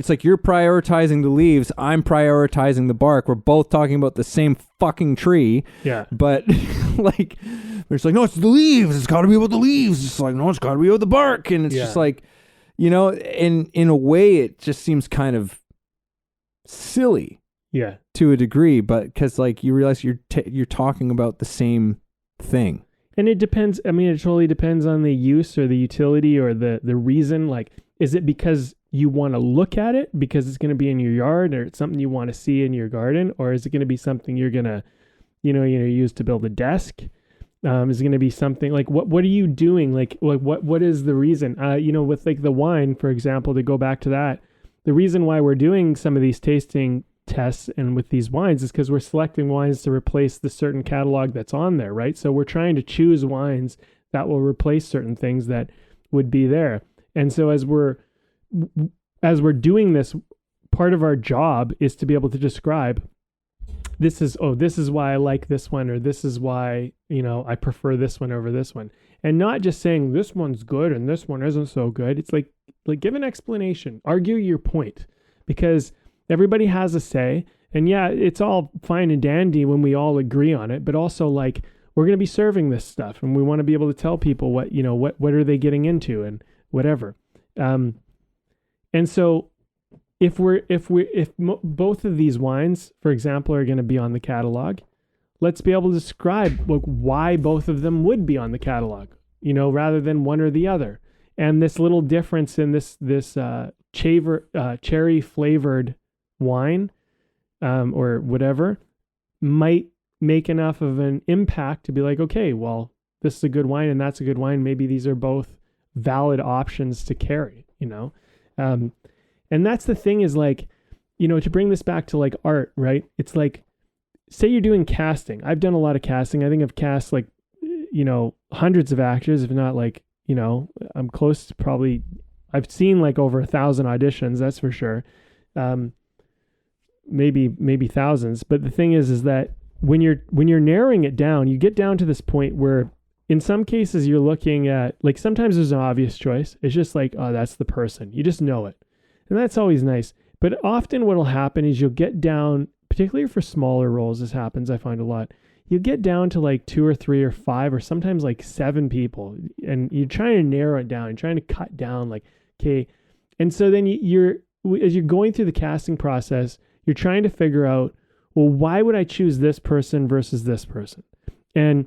like you're prioritizing the leaves, I'm prioritizing the bark. We're both talking about the same fucking tree. Yeah. But like, it's like, no, it's the leaves. It's got to be about the leaves. It's like, no, it's got to be about the bark. And it's just like, in a way, it just seems kind of silly. Yeah. To a degree, but because like you realize you're talking about the same thing. And it depends. I mean, it totally depends on the use or the utility or the reason. Like, is it because you want to look at it because it's going to be in your yard, or it's something you want to see in your garden, or is it going to be something you're going to, use to build a desk? Is it going to be something like what are you doing? Like what is the reason? With like the wine, for example, to go back to that, the reason why we're doing some of these tasting tests and with these wines is because we're selecting wines to replace the certain catalog that's on there, right? So we're trying to choose wines that will replace certain things that would be there. And so as we're doing this, part of our job is to be able to describe, this is why I like this one, or this is why, I prefer this one over this one. And not just saying this one's good and this one isn't so good. It's like give an explanation, argue your point, because everybody has a say. And yeah, it's all fine and dandy when we all agree on it, but also like we're going to be serving this stuff and we want to be able to tell people what are they getting into and whatever. And so if both of these wines, for example, are going to be on the catalog, let's be able to describe why both of them would be on the catalog, rather than one or the other. And this little difference in this cherry flavored wine, or whatever, might make enough of an impact to be like, okay, well, this is a good wine and that's a good wine. Maybe these are both valid options to carry, And that's the thing is like, to bring this back to like art, right? It's like, say you're doing casting. I've done a lot of casting. I think I've cast like, hundreds of actors, if not like, I'm close to probably, I've seen like over 1,000 auditions, that's for sure. Maybe thousands. But the thing is that when you're narrowing it down, you get down to this point where in some cases you're looking at, like, sometimes there's an obvious choice. It's just like, oh, that's the person. You just know it. And that's always nice. But often what will happen is you'll get down, particularly for smaller roles, this happens, I find a lot. You get down to like 2 or 3 or 5 or sometimes like 7 people, and you're trying to narrow it down. You're trying to cut down, like, okay. And so then as you're going through the casting process, you're trying to figure out, well, why would I choose this person versus this person? And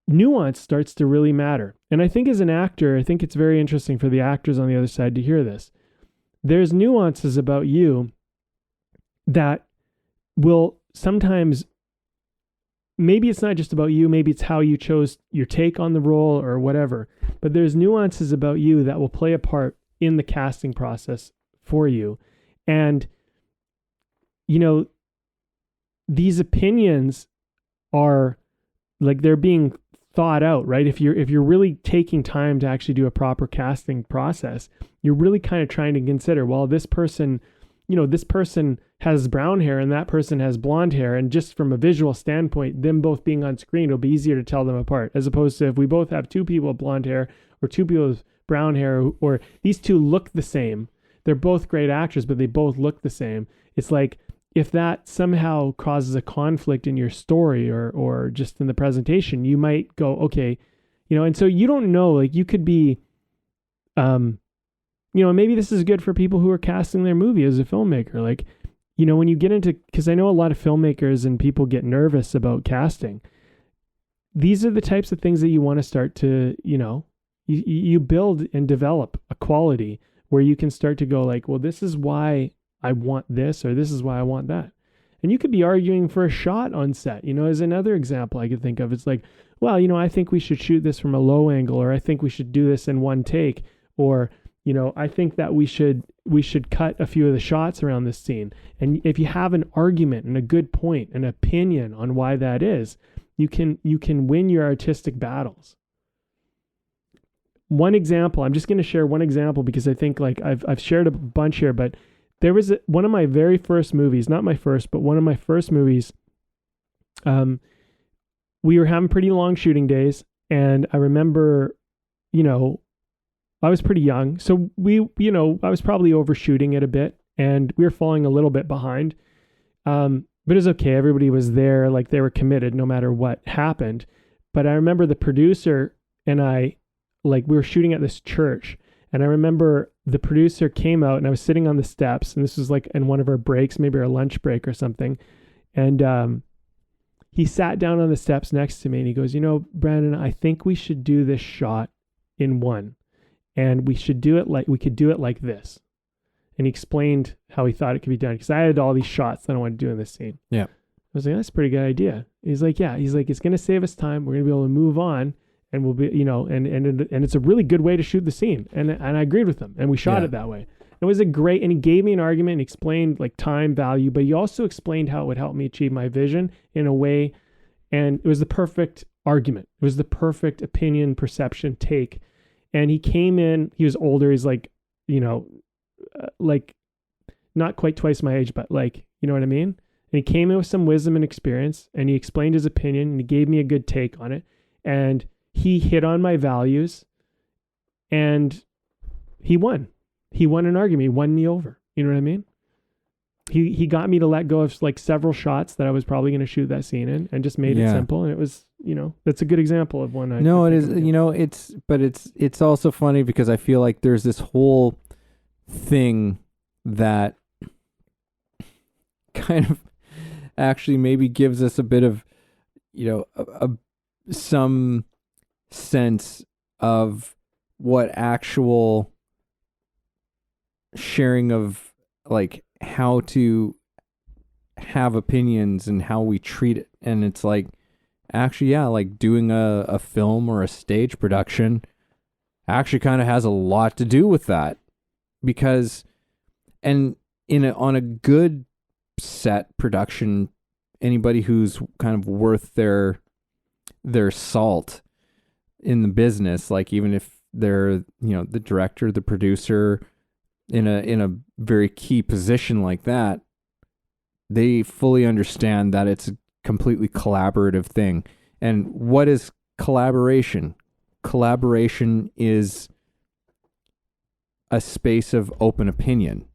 nuance starts to really matter. And I think as an actor, I think it's very interesting for the actors on the other side to hear this. There's nuances about you that will sometimes, maybe it's not just about you, maybe it's how you chose your take on the role or whatever, but there's nuances about you that will play a part in the casting process for you. And, these opinions are like, they're being thought out, right? If you're really taking time to actually do a proper casting process, you're really kind of trying to consider, well, this person has brown hair and that person has blonde hair. And just from a visual standpoint, them both being on screen, it'll be easier to tell them apart, as opposed to if we both have 2 people with blonde hair or 2 people with brown hair, or these 2 look the same. They're both great actors, but they both look the same. It's like, if that somehow causes a conflict in your story or just in the presentation, you might go, okay, and so you don't know, like, you could be, maybe this is good for people who are casting their movie as a filmmaker. Like, when you get into, because I know a lot of filmmakers and people get nervous about casting. These are the types of things that you want to start to, you build and develop a quality where you can start to go like, well, this is why I want this, or this is why I want that. And you could be arguing for a shot on set, as another example I could think of. It's like, well, I think we should shoot this from a low angle, or I think we should do this in one take, or, I think that we should cut a few of the shots around this scene. And if you have an argument and a good point, an opinion on why that is, you can win your artistic battles. One example, I'm just going to share one example because I think like I've shared a bunch here, but there was one of my very first movies, not my first, but one of my first movies. We were having pretty long shooting days, and I remember, I was pretty young, so I was probably overshooting it a bit, and we were falling a little bit behind. But it was okay. Everybody was there, like they were committed no matter what happened. But I remember the producer and I, like, we were shooting at this church. And I remember the producer came out, and I was sitting on the steps, and this was like in one of our breaks, maybe our lunch break or something. And he sat down on the steps next to me, and he goes, Brandon, I think we should do this shot in one, and we could do it like this. And he explained how he thought it could be done, because I had all these shots that I wanted to do in this scene. Yeah. I was like, that's a pretty good idea. He's like, yeah. He's like, it's going to save us time. We're going to be able to move on. And we'll be, and it's a really good way to shoot the scene. And I agreed with him, and we shot it that way. It was and he gave me an argument and explained like time value, but he also explained how it would help me achieve my vision in a way. And it was the perfect argument. It was the perfect opinion, perception, take. And he came in, he was older. He's like, like not quite twice my age, but like, you know what I mean? And he came in with some wisdom and experience, and he explained his opinion, and he gave me a good take on it. And he hit on my values, and he won. He won an argument. He won me over. You know what I mean? He got me to let go of like several shots that I was probably going to shoot that scene in, and just made it simple. And it was, that's a good example of one. No, it is. It's also funny because I feel like there's this whole thing that kind of actually maybe gives us a bit of, some sense of what actual sharing of like how to have opinions and how we treat it. And it's like, actually, yeah, like doing a film or a stage production actually kind of has a lot to do with that, because, and on a good set production, anybody who's kind of worth their salt in the business, like even if they're, the director, the producer in a very key position like that, they fully understand that it's a completely collaborative thing. And what is collaboration? Collaboration is a space of open opinion,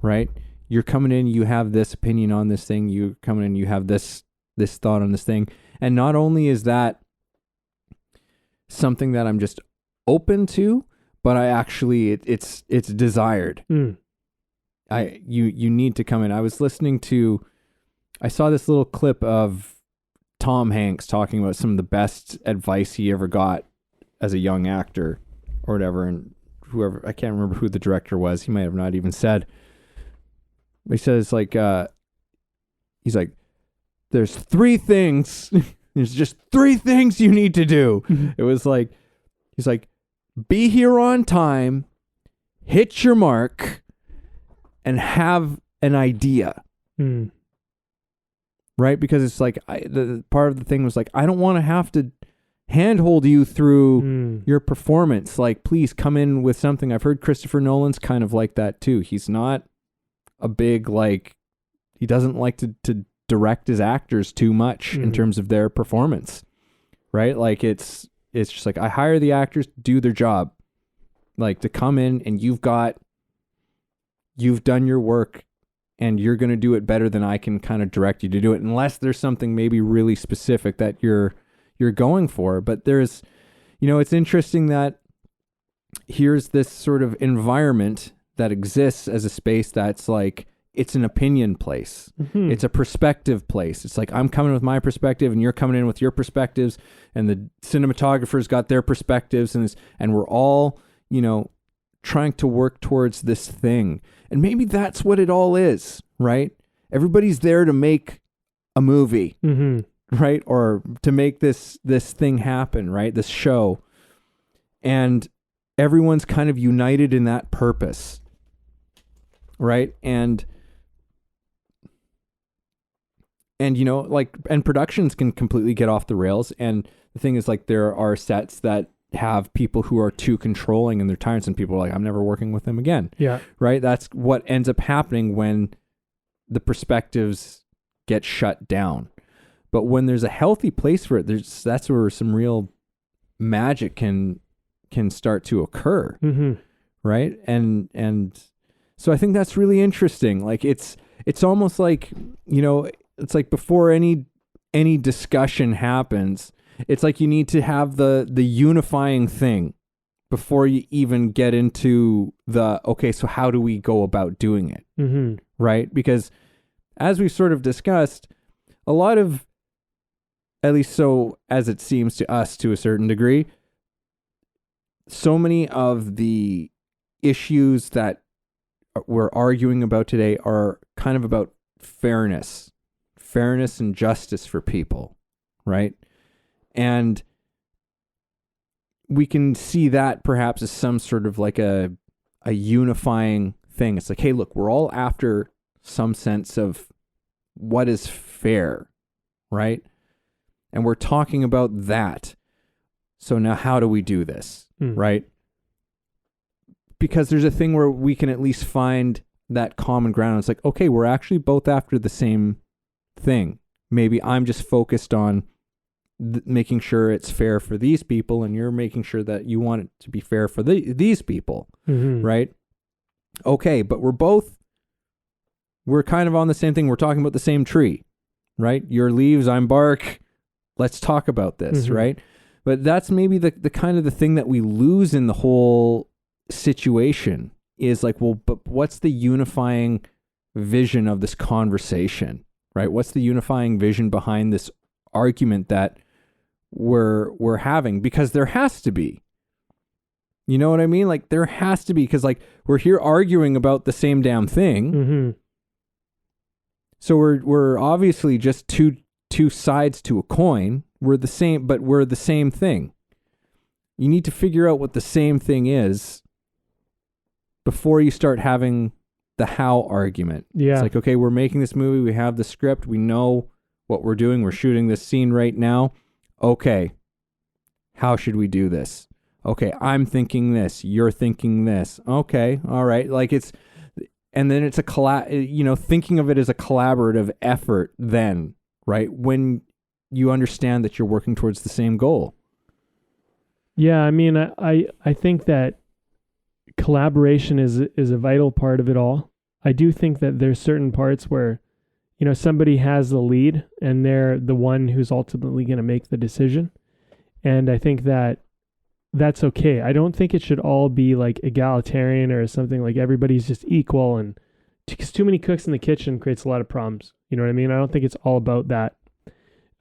right? You're coming in, you have this opinion on this thing, you coming in, you have this thought on this thing. And not only is that something that I'm just open to, but I actually, it's desired. You need to come in. I saw this little clip of Tom Hanks talking about some of the best advice he ever got as a young actor or whatever. And whoever, I can't remember who the director was. He might have not even said, but he says like, he's like, there's 3 things. There's just 3 things you need to do. It was like, he's like, be here on time, hit your mark, and have an idea. Right? Because it's like, the part of the thing was like, I don't want to have to handhold you through your performance. Like, please come in with something. I've heard Christopher Nolan's kind of like that too. He's not a big, like, he doesn't like to direct his actors too much in terms of their performance. Right? Like, it's just like, I hire the actors to do their job. Like, to come in and you've done your work, and you're going to do it better than I can kind of direct you to do it, unless there's something maybe really specific that you're going for. But there's, it's interesting that here's this sort of environment that exists as a space that's like, it's an opinion place. It's a perspective place. It's like, I'm coming with my perspective and you're coming in with your perspectives, and the cinematographer's got their perspectives, and we're all, trying to work towards this thing. And maybe that's what it all is, right? Everybody's there to make a movie, right? Or to make this thing happen, right? This show. And everyone's kind of united in that purpose, right? And productions can completely get off the rails. And the thing is, like, there are sets that have people who are too controlling and they're tyrants, and people are like, I'm never working with them again. Yeah. Right? That's what ends up happening when the perspectives get shut down. But when there's a healthy place for it, that's where some real magic can start to occur. Right? And so I think that's really interesting. Like, it's almost like, it's like before any discussion happens, it's like you need to have the unifying thing before you even get into okay, so how do we go about doing it? Right? Because as we've sort of discussed, a lot of, at least so as it seems to us to a certain degree, so many of the issues that we're arguing about today are kind of about fairness and justice for people, right? And we can see that perhaps as some sort of like a unifying thing. It's like, hey, look, we're all after some sense of what is fair, right? And we're talking about that. So now how do we do this, right? Because there's a thing where we can at least find that common ground. It's like, okay, we're actually both after the same thing. Maybe I'm just focused on making sure it's fair for these people, and you're making sure that you want it to be fair for these people, right? Okay, but we're kind of on the same thing. We're talking about the same tree, right? Your leaves, I'm bark. Let's talk about this, right? But that's maybe the kind of the thing that we lose in the whole situation is like, well, but what's the unifying vision of this conversation, right? What's the unifying vision behind this argument that we're having? Because there has to be, you know what I mean? Like, there has to be, because like we're here arguing about the same damn thing. So we're obviously just two sides to a coin. We're the same, but we're the same thing. You need to figure out what the same thing is before you start having the how argument. Yeah. It's like, okay, we're making this movie. We have the script. We know what we're doing. We're shooting this scene right now. Okay. How should we do this? Okay. I'm thinking this. You're thinking this. Okay. All right. Like and then it's thinking of it as a collaborative effort then, right? When you understand that you're working towards the same goal. Yeah. I mean, I think that collaboration is a vital part of it all. I do think that there's certain parts where, somebody has the lead and they're the one who's ultimately going to make the decision. And I think that that's okay. I don't think it should all be like egalitarian or something like everybody's just equal, and because too many cooks in the kitchen creates a lot of problems. You know what I mean? I don't think it's all about that.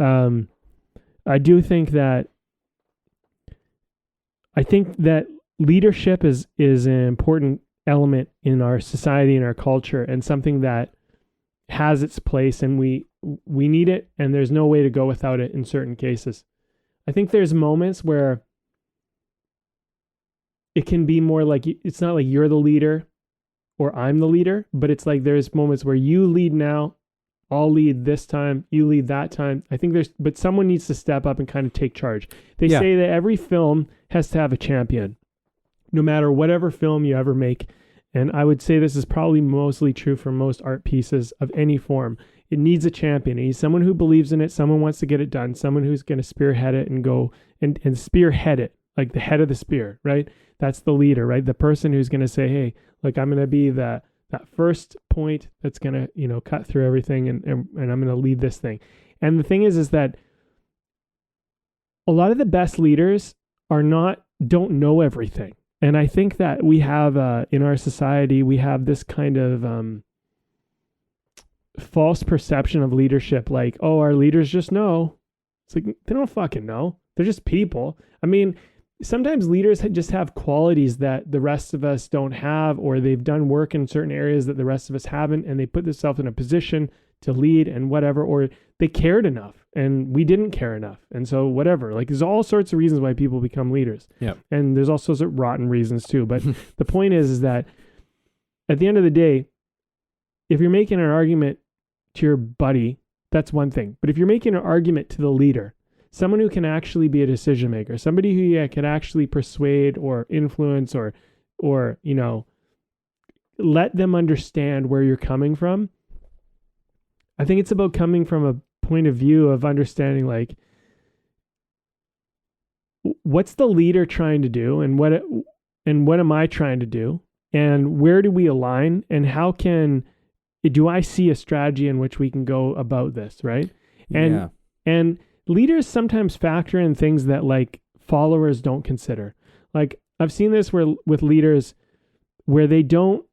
I do think that leadership is an important element in our society and our culture, and something that has its place, and we need it, and there's no way to go without it in certain cases. I think there's moments where it can be more like, it's not like you're the leader or I'm the leader, but it's like there's moments where you lead now, I'll lead this time, you lead that time. I think but someone needs to step up and kind of take charge. They say that every film has to have a champion, no matter whatever film you ever make. And I would say this is probably mostly true for most art pieces of any form. It needs a champion. It needs someone who believes in it, someone wants to get it done, someone who's going to spearhead it and go and spearhead it, like the head of the spear, right? That's the leader, right? The person who's going to say, hey, like, I'm going to be that first point that's going to, cut through everything, and I'm going to lead this thing. And the thing is that a lot of the best leaders don't know everything. And I think that we have, in our society, we have this kind of false perception of leadership. Like, oh, our leaders just know. It's like, they don't fucking know. They're just people. I mean, sometimes leaders just have qualities that the rest of us don't have, or they've done work in certain areas that the rest of us haven't, and they put themselves in a position to lead and whatever, or they cared enough and we didn't care enough. And so whatever, like, there's all sorts of reasons why people become leaders. Yeah. And there's all sorts of rotten reasons too. But the point is that at the end of the day, if you're making an argument to your buddy, that's one thing. But if you're making an argument to the leader, someone who can actually be a decision maker, somebody who can actually persuade or influence or let them understand where you're coming from. I think it's about coming from a point of view of understanding, like, what's the leader trying to do, and what am I trying to do, and where do we align, and how do I see a strategy in which we can go about this, right? And leaders sometimes factor in things that, like, followers don't consider. Like, I've seen this with leaders where they don't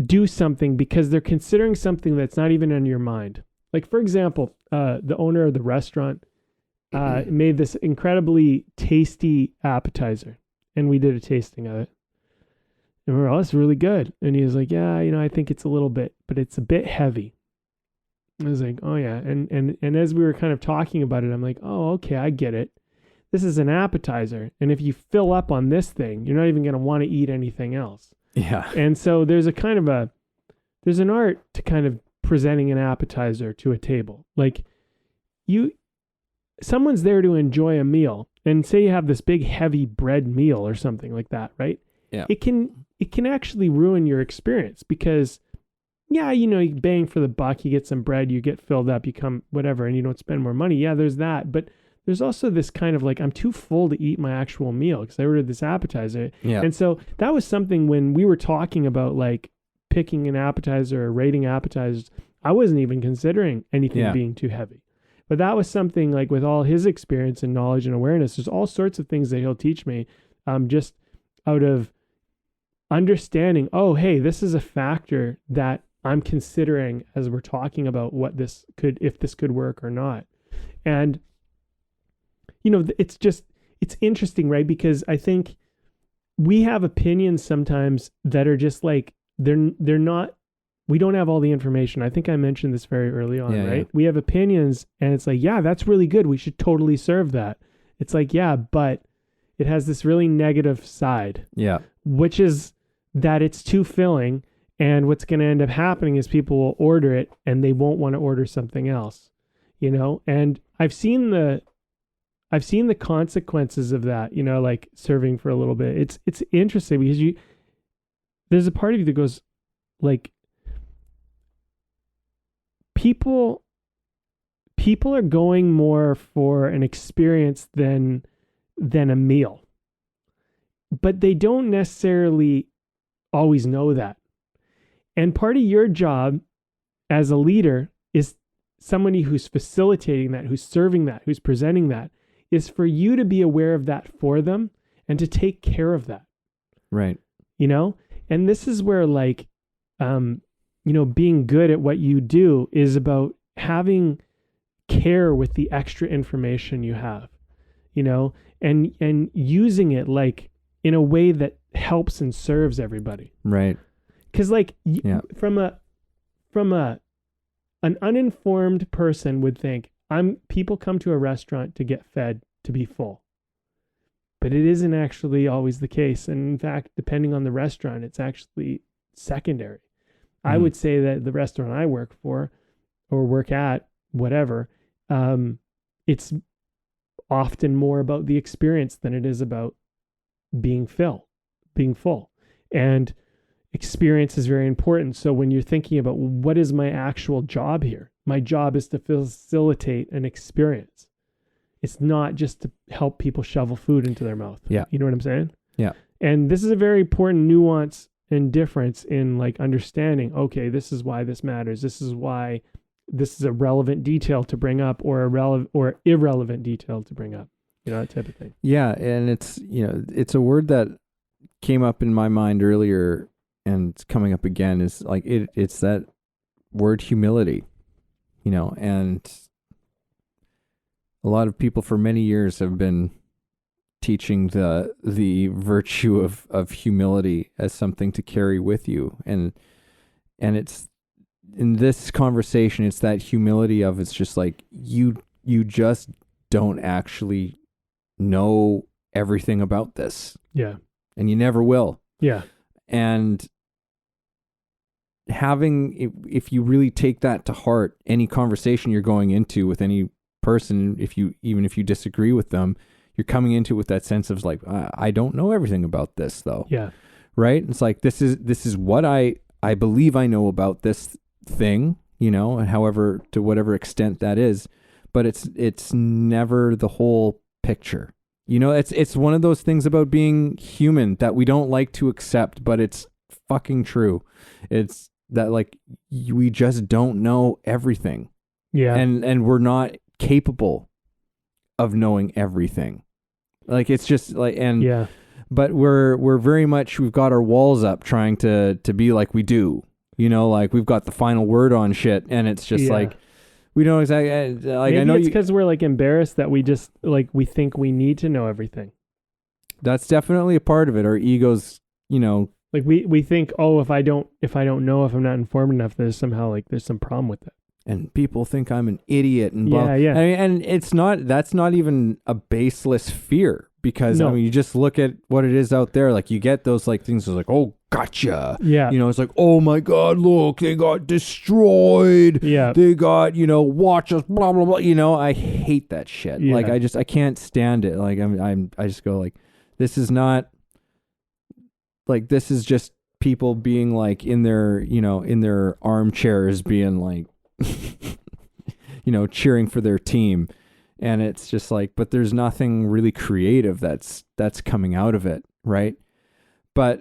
do something because they're considering something that's not even in your mind. Like, for example, the owner of the restaurant made this incredibly tasty appetizer, and we did a tasting of it. And we were, oh, it's really good. And he was like, yeah, I think it's but it's a bit heavy. I was like, oh yeah. And as we were kind of talking about it, I'm like, oh, okay, I get it. This is an appetizer. And if you fill up on this thing, you're not even going to want to eat anything else. Yeah. And so there's there's an art to kind of presenting an appetizer to a table. Like, someone's there to enjoy a meal, and say you have this big heavy bread meal or something like that, right? Yeah. It can actually ruin your experience because, yeah, you bang for the buck, you get some bread, you get filled up, you come whatever, and you don't spend more money. Yeah, there's that. But there's also this kind of like, I'm too full to eat my actual meal because I ordered this appetizer. Yeah. And so that was something when we were talking about, like, picking an appetizer or rating appetizers, I wasn't even considering anything being too heavy. But that was something, like, with all his experience and knowledge and awareness, there's all sorts of things that he'll teach me just out of understanding, oh, hey, this is a factor that I'm considering as we're talking about if this could work or not. And, it's interesting, right? Because I think we have opinions sometimes that are just like, they're not, we don't have all the information. I think I mentioned this very early on, right? Yeah. We have opinions and it's like, yeah, that's really good. We should totally serve that. It's like, yeah, but it has this really negative side. Yeah. Which is that it's too filling And what's going to end up happening is people will order it and they won't want to order something else, and I've seen the consequences of that, like serving for a little bit. It's interesting because there's a part of you that goes like, people are going more for an experience than a meal, but they don't necessarily always know that. And part of your job as a leader is somebody who's facilitating that, who's serving that, who's presenting that, is for you to be aware of that for them and to take care of that. Right. And this is where being good at what you do is about having care with the extra information you have, and using it like in a way that helps and serves everybody. Right. Because from an uninformed person would think people come to a restaurant to get fed to be full, but it isn't actually always the case. And in fact, depending on the restaurant, it's actually secondary. I would say that the restaurant I work for or work at, whatever, it's often more about the experience than it is about being full. And experience is very important. So when you're thinking about what is my actual job here, my job is to facilitate an experience. It's not just to help people shovel food into their mouth. Yeah. You know what I'm saying? Yeah. And this is a very important nuance and difference in like understanding, okay, this is why this matters. This is why this is a relevant detail to bring up or irrelevant detail to bring up, that type of thing. Yeah. And it's a word that came up in my mind earlier and it's coming up again is like, it's that word humility, and a lot of people for many years have been teaching the virtue of humility as something to carry with you. And it's in this conversation, it's that humility of, it's just like, you just don't actually know everything about this. Yeah. And you never will. Yeah. And if you really take that to heart, any conversation you're going into with any person, even if you disagree with them, you're coming into it with that sense of like, I don't know everything about this though. Yeah. Right. It's like, this is what I believe I know about this thing, and however, to whatever extent that is, but it's never the whole picture. It's one of those things about being human that we don't like to accept, but it's fucking true. It's that like, we just don't know everything. Yeah. And we're not capable of knowing everything. Like, it's just like, and yeah, but we're very much, we've got our walls up trying to be like we do, like we've got the final word on shit, and it's just like, we don't exactly, like, maybe I know it's because we're like embarrassed that we just like, we think we need to know everything. That's definitely a part of it. Our egos, like we think, oh, if I don't know, if I'm not informed enough, there's some problem with it. And people think I'm an idiot and blah. Yeah. I mean, and that's not even a baseless fear, because No. I mean, you just look at what it is out there. Like, you get those like things like, oh, gotcha. Yeah. It's like, oh my God, look, they got destroyed. Yeah. They got, watch us, blah, blah, blah. I hate that shit. Yeah. Like, I can't stand it. Like, I just go like, this is not, like, this is just people being like in their armchairs being like, cheering for their team. And it's just like, but there's nothing really creative that's coming out of it. Right. But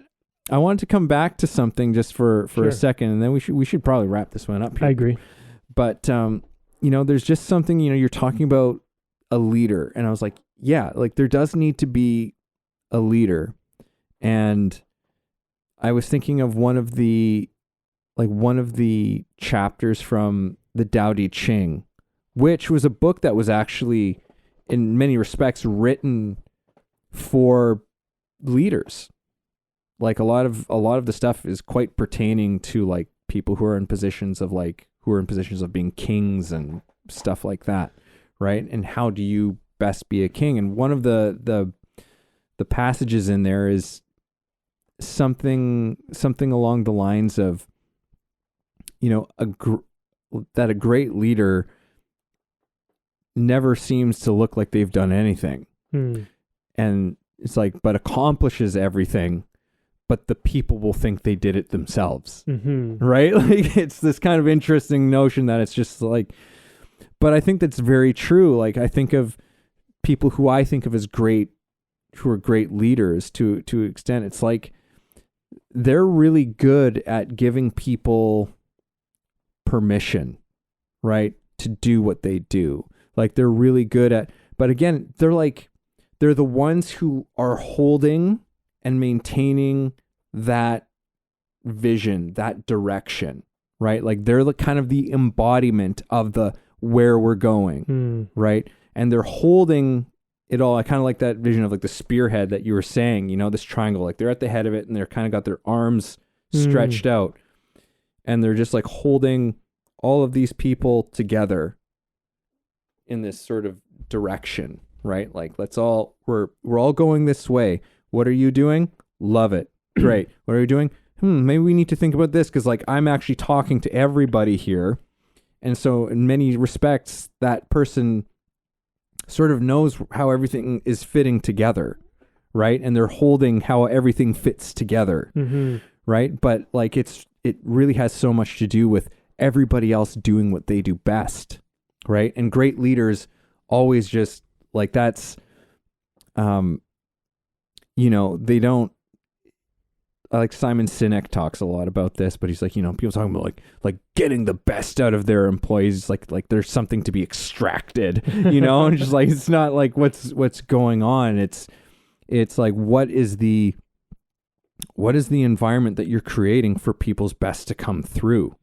I wanted to come back to something just for Sure. a second, and then we should probably wrap this one up here. I agree. But, there's just something, you're talking about a leader, and I was like, yeah, like there does need to be a leader. And I was thinking of one of the chapters from the Tao Te Ching, which was a book that was actually in many respects written for leaders. Like, a lot of the stuff is quite pertaining to like people who are in positions of being kings and stuff like that. Right. And how do you best be a king? And one of the passages in there is something along the lines of, you know, that a great leader never seems to look like they've done anything. And it's like, but accomplishes everything, but the people will think they did it themselves. Right? Like, it's this kind of interesting notion that it's just like, but I think that's very true. Like, I think of people who I think of as great, who are great leaders to an extent. It's like, they're really good at giving people permission, right, to do what they do. Like, they're really good at, but again, they're the ones who are holding and maintaining that vision, that direction, right? Like, they're the kind of the embodiment of the where we're going, right? And they're holding it all. I kind of like that vision of like the spearhead that you were saying, you know, this triangle, like they're at the head of it and they're kind of got their arms stretched out and they're just like holding all of these people together in this sort of direction, right? Like, we're all going this way. What are you doing? Love it. Great. What are you doing? Maybe we need to think about this, because like, I'm actually talking to everybody here. And so in many respects, that person sort of knows how everything is fitting together, right? And they're holding how everything fits together, right? But like, it really has so much to do with everybody else doing what they do best, right? And great leaders always just like, that's, you know, they don't, like Simon Sinek talks a lot about this, but he's like, you know, people talking about like getting the best out of their employees, like there's something to be extracted, you know, and just like, it's not like what's going on. It's like, what is the environment that you're creating for people's best to come through,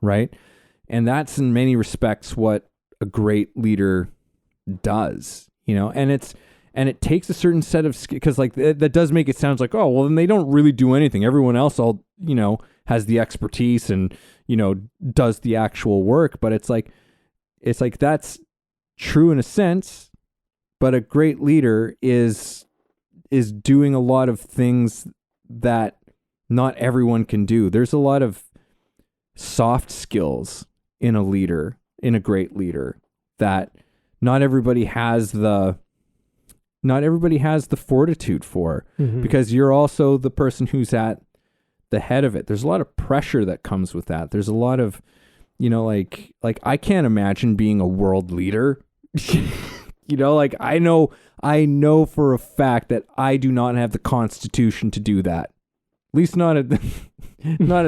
right? And that's in many respects what a great leader does, you know, and it takes a certain set of skills, because like that does make it sound like, oh, well, then they don't really do anything. Everyone else you know, has the expertise and, you know, does the actual work. But it's like that's true in a sense, but a great leader is doing a lot of things that not everyone can do. There's a lot of soft skills in a great leader, that not everybody has the fortitude for, because you're also the person who's at the head of it. There's a lot of pressure that comes with that. There's a lot of, you know, like I can't imagine being a world leader. You know, like I know for a fact that I do not have the constitution to do that. At least not at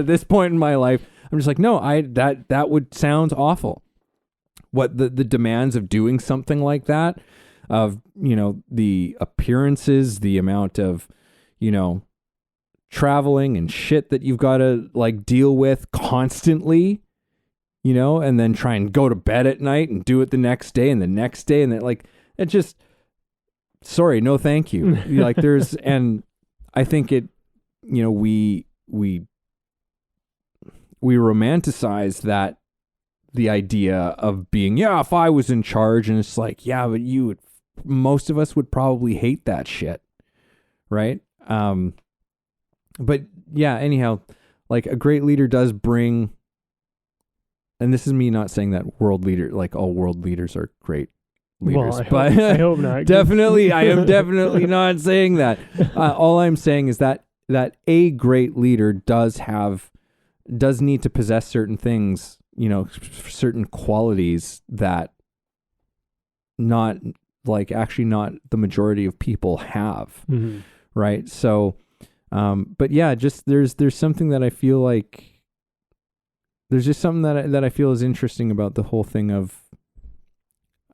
this point in my life. I'm just like, no, that would sound awful. What the demands of doing something like that, of, you know, the appearances, the amount of, you know, traveling and shit that you've got to like deal with constantly, you know, and then try and go to bed at night and do it the next day and the next day. And then like, it just, sorry, no, thank you. Like there's, and I think it, you know, we romanticize that, the idea of being, yeah, if I was in charge, and it's like, yeah, but most of us would probably hate that shit. Right. But yeah, anyhow, like a great leader does bring, and this is me not saying that like all world leaders are great leaders, well, I hope not. Definitely, I am definitely not saying that. All I'm saying is that a great leader does need to possess certain things, you know, certain qualities that not the majority of people have. Right. So, but yeah, just there's something that I feel like, there's just something that I feel is interesting about the whole thing of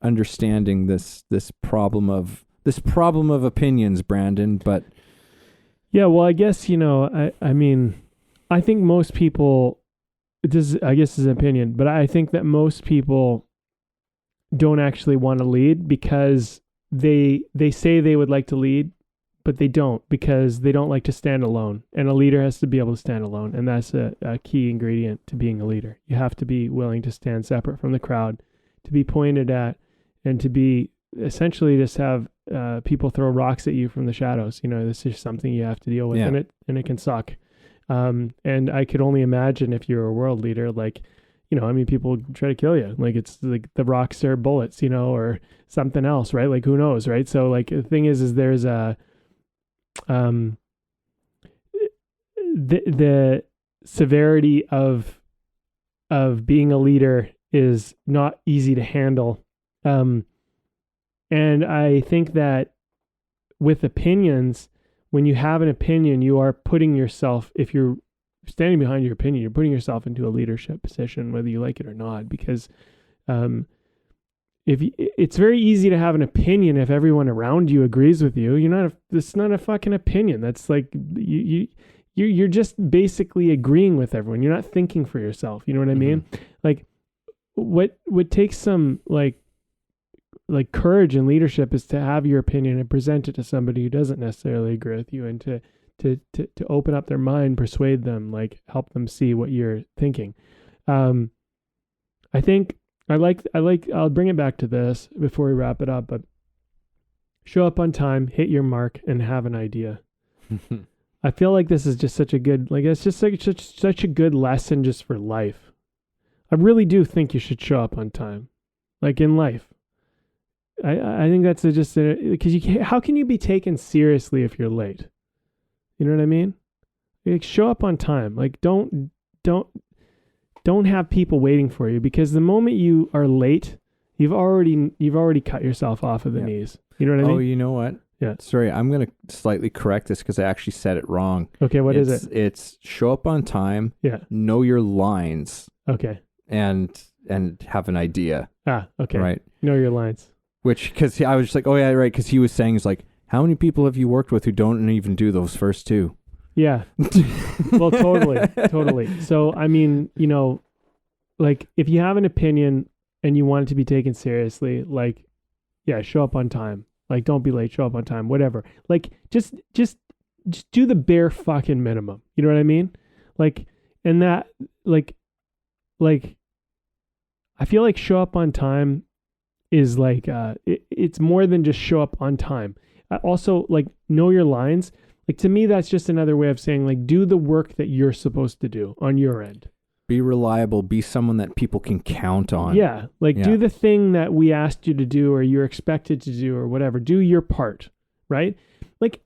understanding this problem of opinions, Brandon. But yeah, well, I guess, you know, I mean, I think most people, I guess is an opinion, but I think that most people don't actually want to lead because they say they would like to lead, but they don't, because they don't like to stand alone. And a leader has to be able to stand alone. And that's a key ingredient to being a leader. You have to be willing to stand separate from the crowd, to be pointed at, and to be essentially just have people throw rocks at you from the shadows. This is something you have to deal with, and it can suck. And I could only imagine if you're a world leader, like, people try to kill you. Like, it's like the rocks are bullets, or something else, right? Like, who knows, right? So, like, the thing is there's the severity of being a leader is not easy to handle. And I think that with opinions, when you have an opinion, you are putting yourself, if you're standing behind your opinion, you're putting yourself into a leadership position, whether you like it or not, because it's very easy to have an opinion if everyone around you agrees with you. It's not a fucking opinion. That's like, you're just basically agreeing with everyone. You're not thinking for yourself. You know what I mean? Like, what takes some like courage and leadership is to have your opinion and present it to somebody who doesn't necessarily agree with you, and to open up their mind, persuade them, like help them see what you're thinking. I think I'll bring it back to this before we wrap it up, but show up on time, hit your mark, and have an idea. I feel like this is just such a good, it's just like such a good lesson just for life. I really do think you should show up on time, like in life. I think that's because how can you be taken seriously if you're late? You know what I mean? Like, show up on time. Like, don't have people waiting for you, because the moment you are late, you've already cut yourself off of the knees. You know what I mean? Oh, you know what? Yeah. Sorry, I'm going to slightly correct this because I actually said it wrong. Okay, what is it? It's show up on time. Yeah. Know your lines. Okay. And have an idea. Okay. Right. Know your lines. Which, because I was just like, oh yeah, right. Because he was saying, it's like, how many people have you worked with who don't even do those first two? Yeah. Well, totally. So, I mean, like, if you have an opinion and you want it to be taken seriously, like, yeah, show up on time. Like, don't be late, show up on time, whatever. Like, just do the bare fucking minimum. You know what I mean? Like, and that, like, I feel like show up on time is like, it's more than just show up on time. Also, like, know your lines. Like, to me, that's just another way of saying, like, do the work that you're supposed to do on your end. Be reliable. Be someone that people can count on. Yeah. Like, do the thing that we asked you to do, or you're expected to do, or whatever. Do your part, right? Like,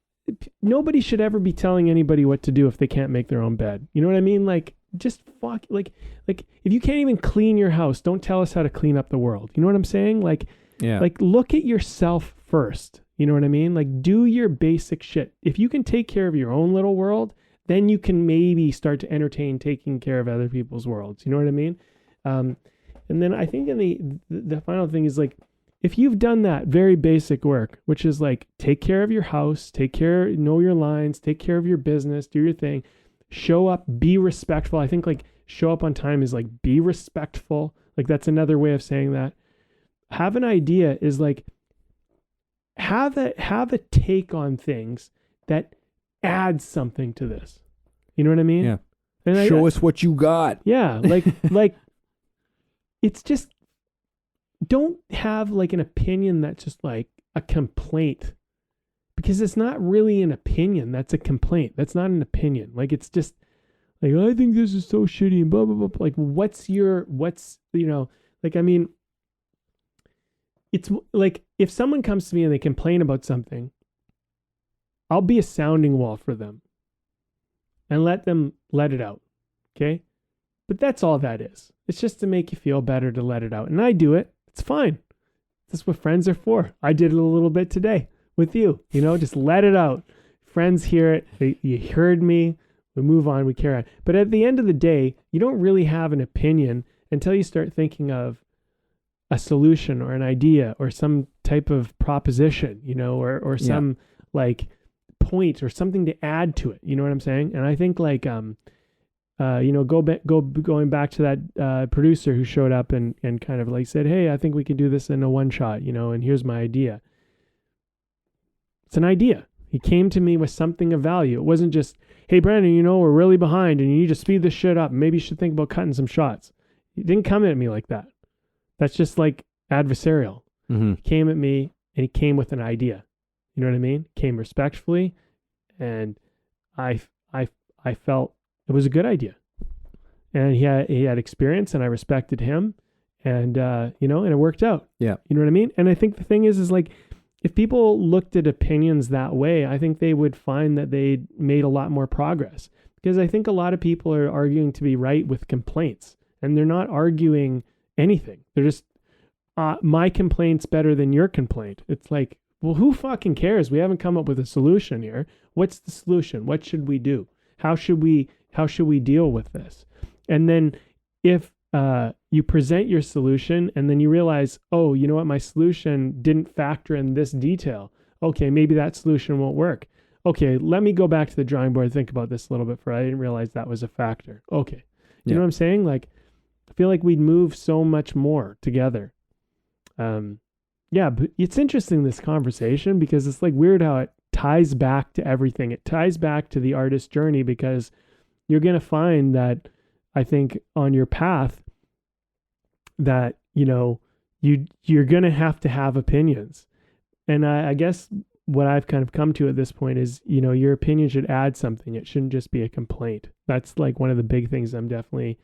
nobody should ever be telling anybody what to do if they can't make their own bed. You know what I mean? Like, just fuck, like if you can't even clean your house, don't tell us how to clean up the world. You know what I'm saying? Like, like, look at yourself first. You know what I mean? Like, do your basic shit. If you can take care of your own little world, then you can maybe start to entertain taking care of other people's worlds. You know what I mean? And then I think in the final thing is, like, if you've done that very basic work, which is like, take care of your house, know your lines, take care of your business, do your thing, show up, be respectful. I think, like, show up on time is like, be respectful. Like, that's another way of saying that. Have an idea is like, have a take on things that add something to this. You know what I mean? Yeah. And show us what you got. Yeah. Like, it's just, don't have like an opinion that's just like a complaint, because it's not really an opinion. That's a complaint. That's not an opinion. Like, it's just like, I think this is so shitty and blah, blah, blah. Like, like, I mean, it's like, if someone comes to me and they complain about something, I'll be a sounding wall for them and let them let it out. Okay. But that's all that is. It's just to make you feel better to let it out. And I do it. It's fine. That's what friends are for. I did it a little bit today with you, just let it out. Friends hear it. You heard me. We move on. We carry on. But at the end of the day, you don't really have an opinion until you start thinking of a solution or an idea or some type of proposition, or some like point or something to add to it. You know what I'm saying? And I think, like, going back to that producer who showed up and kind of like said, hey, I think we can do this in a one shot, and here's my idea. It's an idea. He came to me with something of value. It wasn't just, hey, Brandon, we're really behind and you need to speed this shit up. Maybe you should think about cutting some shots. He didn't come at me like that. That's just like adversarial. Mm-hmm. He came at me and he came with an idea. You know what I mean? Came respectfully, and I felt it was a good idea. And he had experience, and I respected him, and and it worked out. Yeah. You know what I mean? And I think the thing is like, if people looked at opinions that way, I think they would find that they made a lot more progress. Because I think a lot of people are arguing to be right with complaints, and they're not arguing anything. They're just, my complaint's better than your complaint. It's like, well, who fucking cares? We haven't come up with a solution here. What's the solution? What should we do? How should we deal with this? And then if you present your solution and then you realize, oh, you know what? My solution didn't factor in this detail. Okay, maybe that solution won't work. Okay, let me go back to the drawing board and think about this a little bit further. I didn't realize that was a factor. Okay. You know what I'm saying? Like, I feel like we'd move so much more together. But it's interesting, this conversation, because it's like weird how it ties back to everything. It ties back to the artist journey, because you're going to find that, I think, on your path, that, you're going to have opinions. And I guess what I've kind of come to at this point is, your opinion should add something. It shouldn't just be a complaint. That's like one of the big things I'm definitely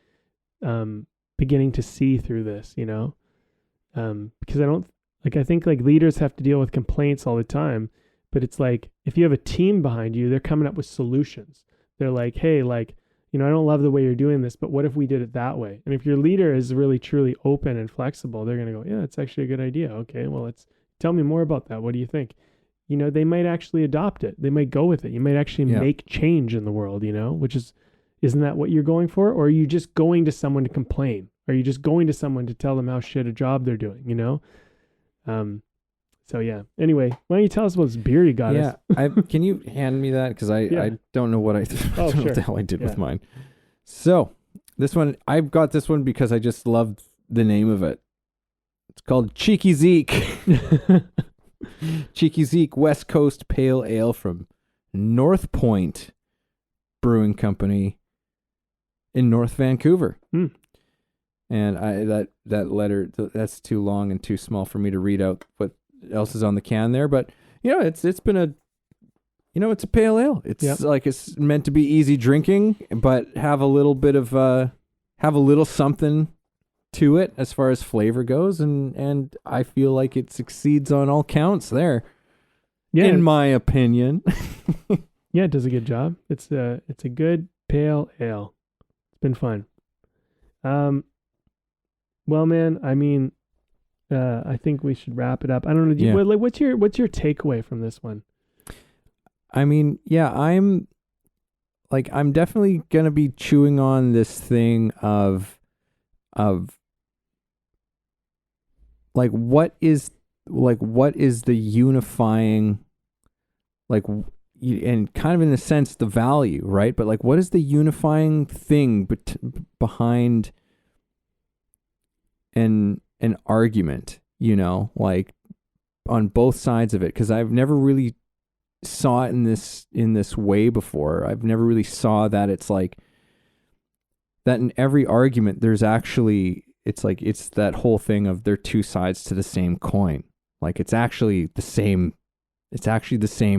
beginning to see through this, because I think like leaders have to deal with complaints all the time, but it's like, if you have a team behind you, they're coming up with solutions. They're like, hey, like, I don't love the way you're doing this, but what if we did it that way? And if your leader is really truly open and flexible, they're going to go, yeah, it's actually a good idea. Okay, well, tell me more about that. What do you think? They might actually adopt it. They might go with it. You might actually make change in the world, which isn't that what you're going for? Or are you just going to someone to complain? Are you just going to someone to tell them how shit a job they're doing, So yeah. Anyway, why don't you tell us about this beer you got us? Can you hand me that? Because I don't know what I don't know what the hell I did with mine. So this one, I've got this one because I just love the name of it. It's called Cheeky Zeke. Cheeky Zeke West Coast Pale Ale from North Point Brewing Company in North Vancouver. And that letter, that's too long and too small for me to read out what else is on the can there, but it's been it's a pale ale. It's like, it's meant to be easy drinking, but have a little bit of have a little something to it as far as flavor goes, and I feel like it succeeds on all counts there. In my opinion. Yeah, it does a good job. It's a good pale ale. It's been fun. Well, man, I mean, I think we should wrap it up. I don't know. What's your takeaway from this one? I mean, I'm definitely gonna be chewing on this thing of like, what is the unifying, and kind of in a sense the value, right? But like, what is the unifying thing behind an argument, like on both sides of it? Because I've never really saw it in this way before. I've never really saw that it's like that in every argument there's actually, it's that whole thing of they're two sides to the same coin. Like, it's actually the same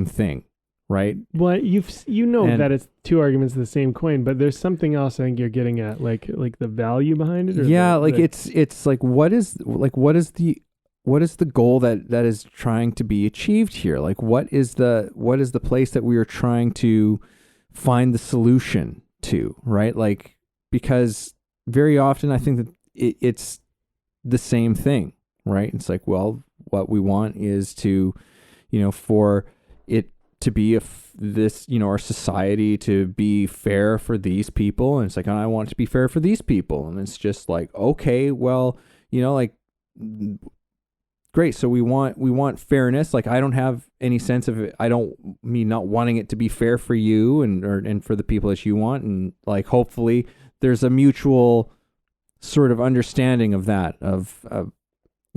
thing, right? Well, that it's two arguments of the same coin, but there's something else I think you're getting at, like the value behind it. It's like, what is the goal that is trying to be achieved here? Like, what is the place that we are trying to find the solution to, right? Like, because very often I think that it's the same thing, right? It's like, well, what we want is to, for it to be our society to be fair for these people. And it's like, I want it to be fair for these people. And it's just like, okay, well, like, great. So we want fairness. Like, I don't have any sense of it. I don't mean not wanting it to be fair for you and for the people that you want. And like, hopefully there's a mutual sort of understanding of that, of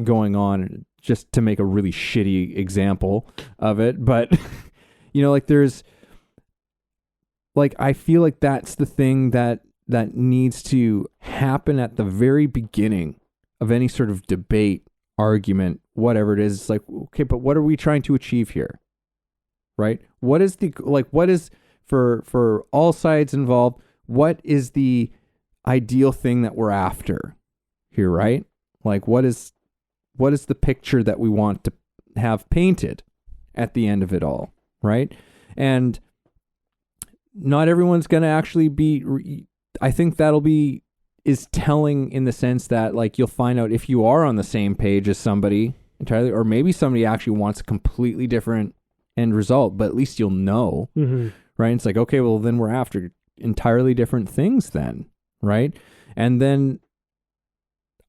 going on, just to make a really shitty example of it. But, like, there's like, I feel like that's the thing that needs to happen at the very beginning of any sort of debate, argument, whatever it is. It's like, okay, but what are we trying to achieve here? right? What is for all sides involved, what is the ideal thing that we're after here, right? Like what is the picture that we want to have painted at the end of it all, right? And not everyone's going to actually be, I think is telling in the sense that like you'll find out if you are on the same page as somebody entirely, or maybe somebody actually wants a completely different end result, but at least you'll know, right? It's like, okay, well then we're after entirely different things then, right? And then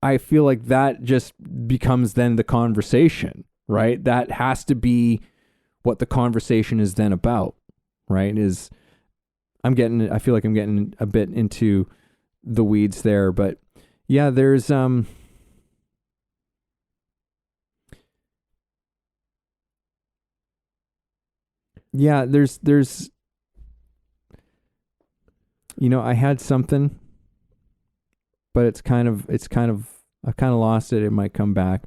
I feel like that just becomes then the conversation, right? That has to be what the conversation is then about, right? I feel like I'm getting a bit into the weeds there, but yeah, there's I had something, but I kind of lost it. It might come back.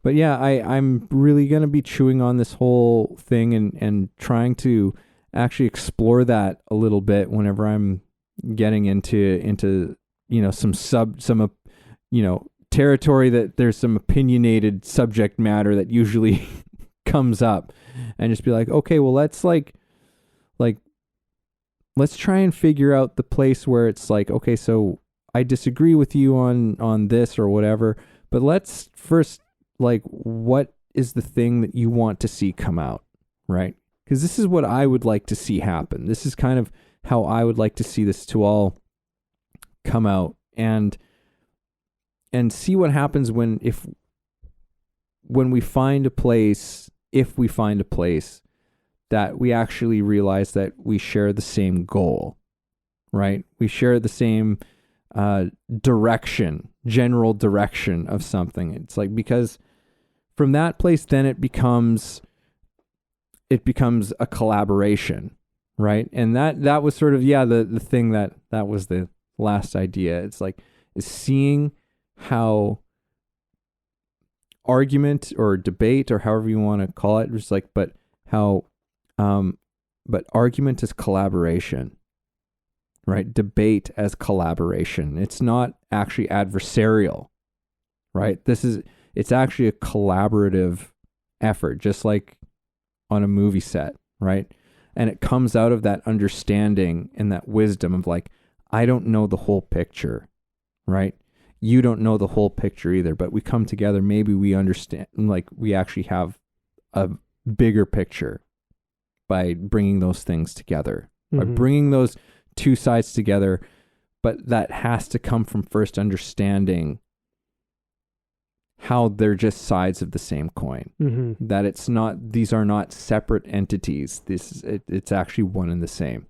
But yeah, I'm really going to be chewing on this whole thing and trying to actually explore that a little bit whenever I'm getting into some territory that there's some opinionated subject matter that usually comes up, and just be like, okay, well let's let's try and figure out the place where it's like, okay, so I disagree with you on this or whatever, but let's first, like, what is the thing that you want to see come out, right? Because this is what I would like to see happen. This is kind of how I would like to see this to all come out, and see what happens when we find a place, if we find a place that we actually realize that we share the same goal, right? We share the same general direction of something. It's like, because from that place, then it becomes a collaboration, right? And that was sort of, the thing that was the last idea. It's like, is seeing how argument or debate, or however you want to call it, just like, but argument is collaboration, right? Debate as collaboration. It's not actually adversarial, right? It's actually a collaborative effort, just like on a movie set, right? And it comes out of that understanding and that wisdom of like, I don't know the whole picture, right? You don't know the whole picture either, but we come together, maybe we understand, like we actually have a bigger picture by bringing those things together, by bringing those two sides together. But that has to come from first understanding how they're just sides of the same coin. That these are not separate entities. It's actually one and the same.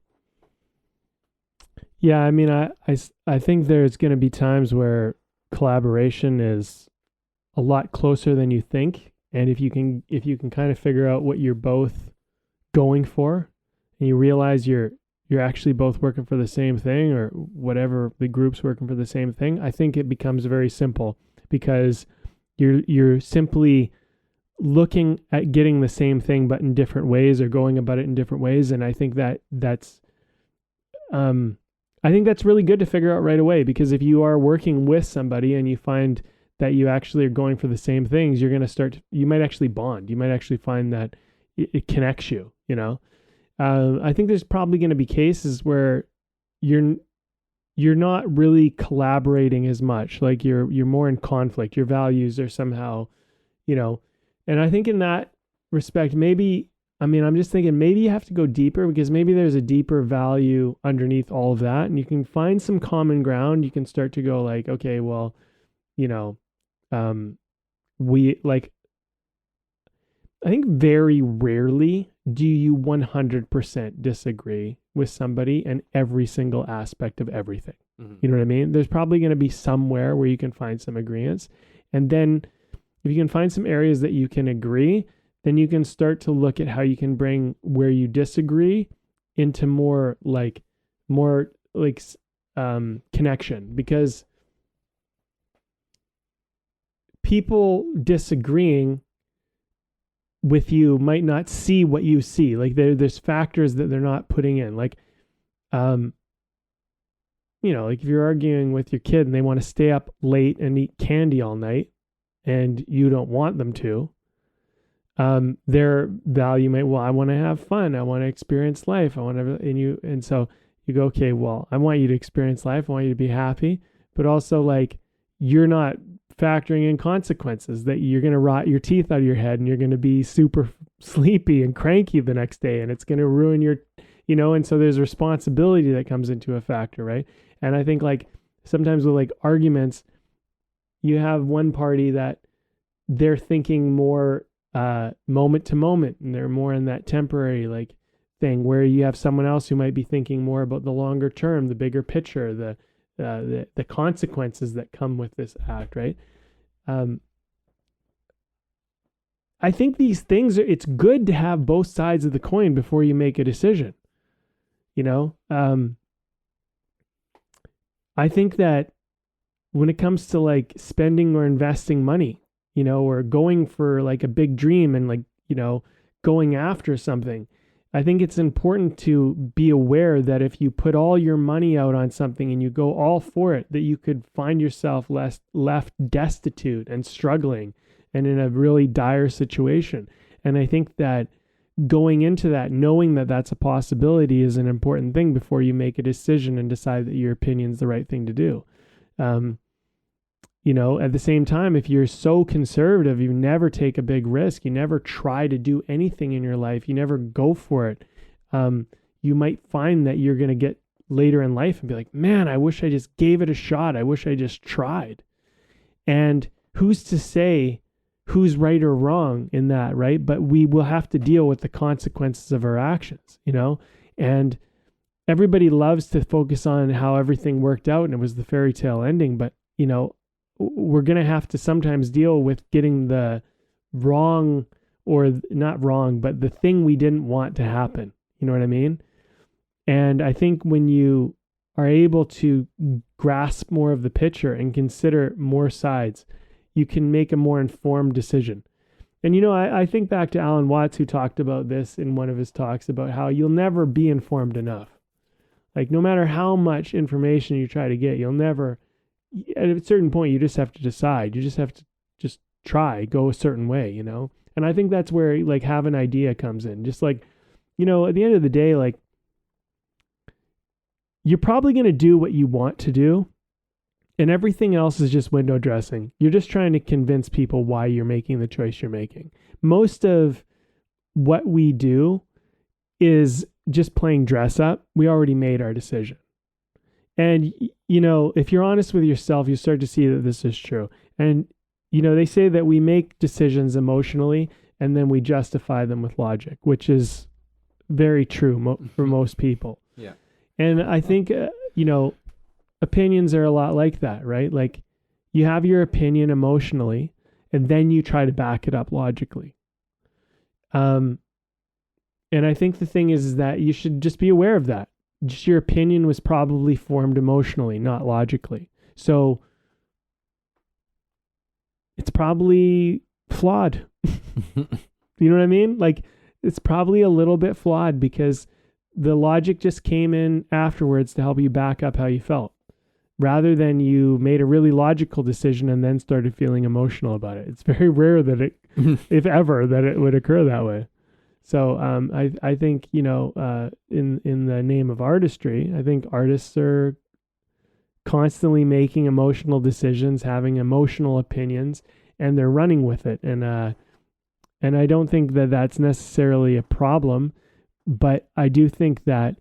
Yeah, I mean, I think there's going to be times where collaboration is a lot closer than you think, and if you can kind of figure out what you're both going for, and you realize you're actually both working for the same thing, or whatever, the group's working for the same thing, I think it becomes very simple, because you're simply looking at getting the same thing but in different ways, or going about it in different ways. And I think that's really good to figure out right away, because if you are working with somebody and you find that you actually are going for the same things, you might actually bond. You might actually find that it connects you, I think there's probably going to be cases where you're not really collaborating as much. Like you're more in conflict. Your values are somehow, and I think in that respect, I'm just thinking maybe you have to go deeper, because maybe there's a deeper value underneath all of that, and you can find some common ground. You can start to go like, okay, well, I think very rarely do you 100% disagree with somebody in every single aspect of everything. You know what I mean? There's probably going to be somewhere where you can find some agreements. And then if you can find some areas that you can agree, then you can start to look at how you can bring where you disagree into more connection, because people disagreeing with you might not see what you see. Like there's factors that they're not putting in. Like, like if you're arguing with your kid and they want to stay up late and eat candy all night and you don't want them to, their value might, well, I want to have fun. I want to experience life. And so you go, okay, well, I want you to experience life. I want you to be happy, but also like you're not factoring in consequences that you're going to rot your teeth out of your head and you're going to be super sleepy and cranky the next day and it's going to ruin your, and so there's responsibility that comes into a factor, right? And I think like sometimes with like arguments, you have one party that they're thinking more moment to moment and they're more in that temporary like thing, where you have someone else who might be thinking more about the longer term, the bigger picture, the consequences that come with this act, right? I think these things it's good to have both sides of the coin before you make a decision. I think that when it comes to like spending or investing money, or going for like a big dream and like, going after something, I think it's important to be aware that if you put all your money out on something and you go all for it, that you could find yourself left destitute and struggling and in a really dire situation. And I think that going into that, knowing that that's a possibility is an important thing before you make a decision and decide that your opinion is the right thing to do. At the same time, if you're so conservative, you never take a big risk, you never try to do anything in your life, you never go for it, you might find that you're going to get later in life and be like, man, I wish I just gave it a shot. I wish I just tried. And who's to say who's right or wrong in that, right? But we will have to deal with the consequences of our actions, and everybody loves to focus on how everything worked out and it was the fairy tale ending. But, we're going to have to sometimes deal with getting the wrong, or not wrong, but the thing we didn't want to happen. You know what I mean? And I think when you are able to grasp more of the picture and consider more sides, you can make a more informed decision. And, I think back to Alan Watts, who talked about this in one of his talks about how you'll never be informed enough. Like no matter how much information you try to get, you'll never, at a certain point, you just have to decide. You just have to just try, go a certain way, And I think that's where like have an idea comes in. Just like, at the end of the day, like you're probably going to do what you want to do. And everything else is just window dressing. You're just trying to convince people why you're making the choice you're making. Most of what we do is just playing dress up. We already made our decision. And, if you're honest with yourself, you start to see that this is true. And, they say that we make decisions emotionally and then we justify them with logic, which is very true for most people. Yeah. And I think, opinions are a lot like that, right? Like you have your opinion emotionally and then you try to back it up logically. And I think the thing is that you should just be aware of that. Just your opinion was probably formed emotionally, not logically. So it's probably flawed. You know what I mean? Like it's probably a little bit flawed because the logic just came in afterwards to help you back up how you felt, rather than you made a really logical decision and then started feeling emotional about it. It's very rare that it, if ever, that it would occur that way. So I think, in the name of artistry, I think artists are constantly making emotional decisions, having emotional opinions, and they're running with it. And I don't think that that's necessarily a problem, but I do think that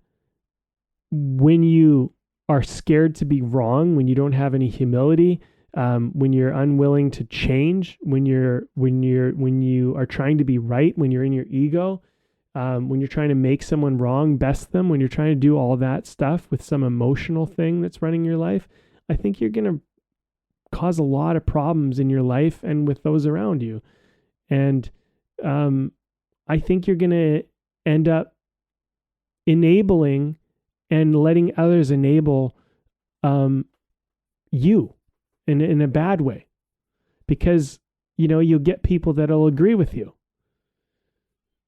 when you are scared to be wrong, when you don't have any humility, when you're unwilling to change, when you are trying to be right, when you're in your ego, when you're trying to make someone wrong, best them, when you're trying to do all that stuff with some emotional thing that's running your life, I think you're going to cause a lot of problems in your life and with those around you. And I think you're going to end up enabling and letting others enable you in a bad way, because you'll get people that'll agree with you.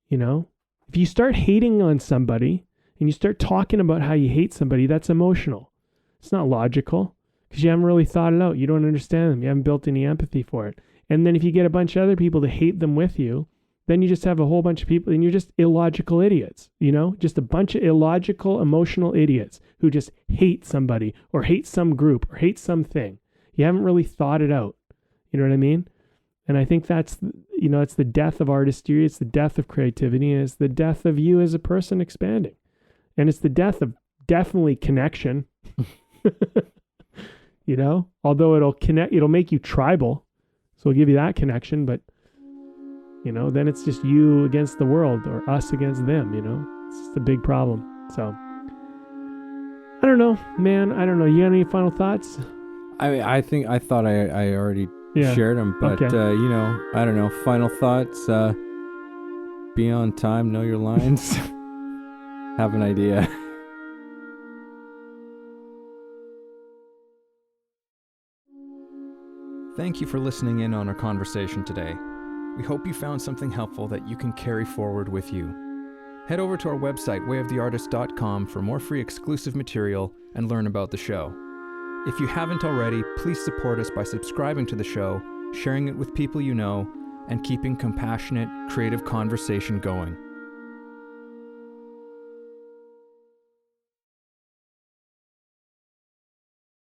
You know, if you start hating on somebody and you start talking about how you hate somebody, that's emotional. It's not logical because you haven't really thought it out. You don't understand them. You haven't built any empathy for it. And then if you get a bunch of other people to hate them with you, then you just have a whole bunch of people and you're just illogical idiots, you know, just a bunch of illogical, emotional idiots who just hate somebody or hate some group or hate something. You haven't really thought it out. You know what I mean? And I think that's, you know, it's the death of artistry. It's the death of creativity. And it's the death of you as a person expanding. And it's the death of definitely connection, you know, although it'll make you tribal. So it'll give you that connection, but you know, then it's just you against the world or us against them, you know, it's just a big problem. So I don't know, man. I don't know. You got any final thoughts? I thought I already shared them, but, okay. You know, I don't know. Final thoughts, be on time, know your lines, have an idea. Thank you for listening in on our conversation today. We hope you found something helpful that you can carry forward with you. Head over to our website, wayoftheartist.com, for more free exclusive material and learn about the show. If you haven't already, please support us by subscribing to the show, sharing it with people you know, and keeping compassionate, creative conversation going.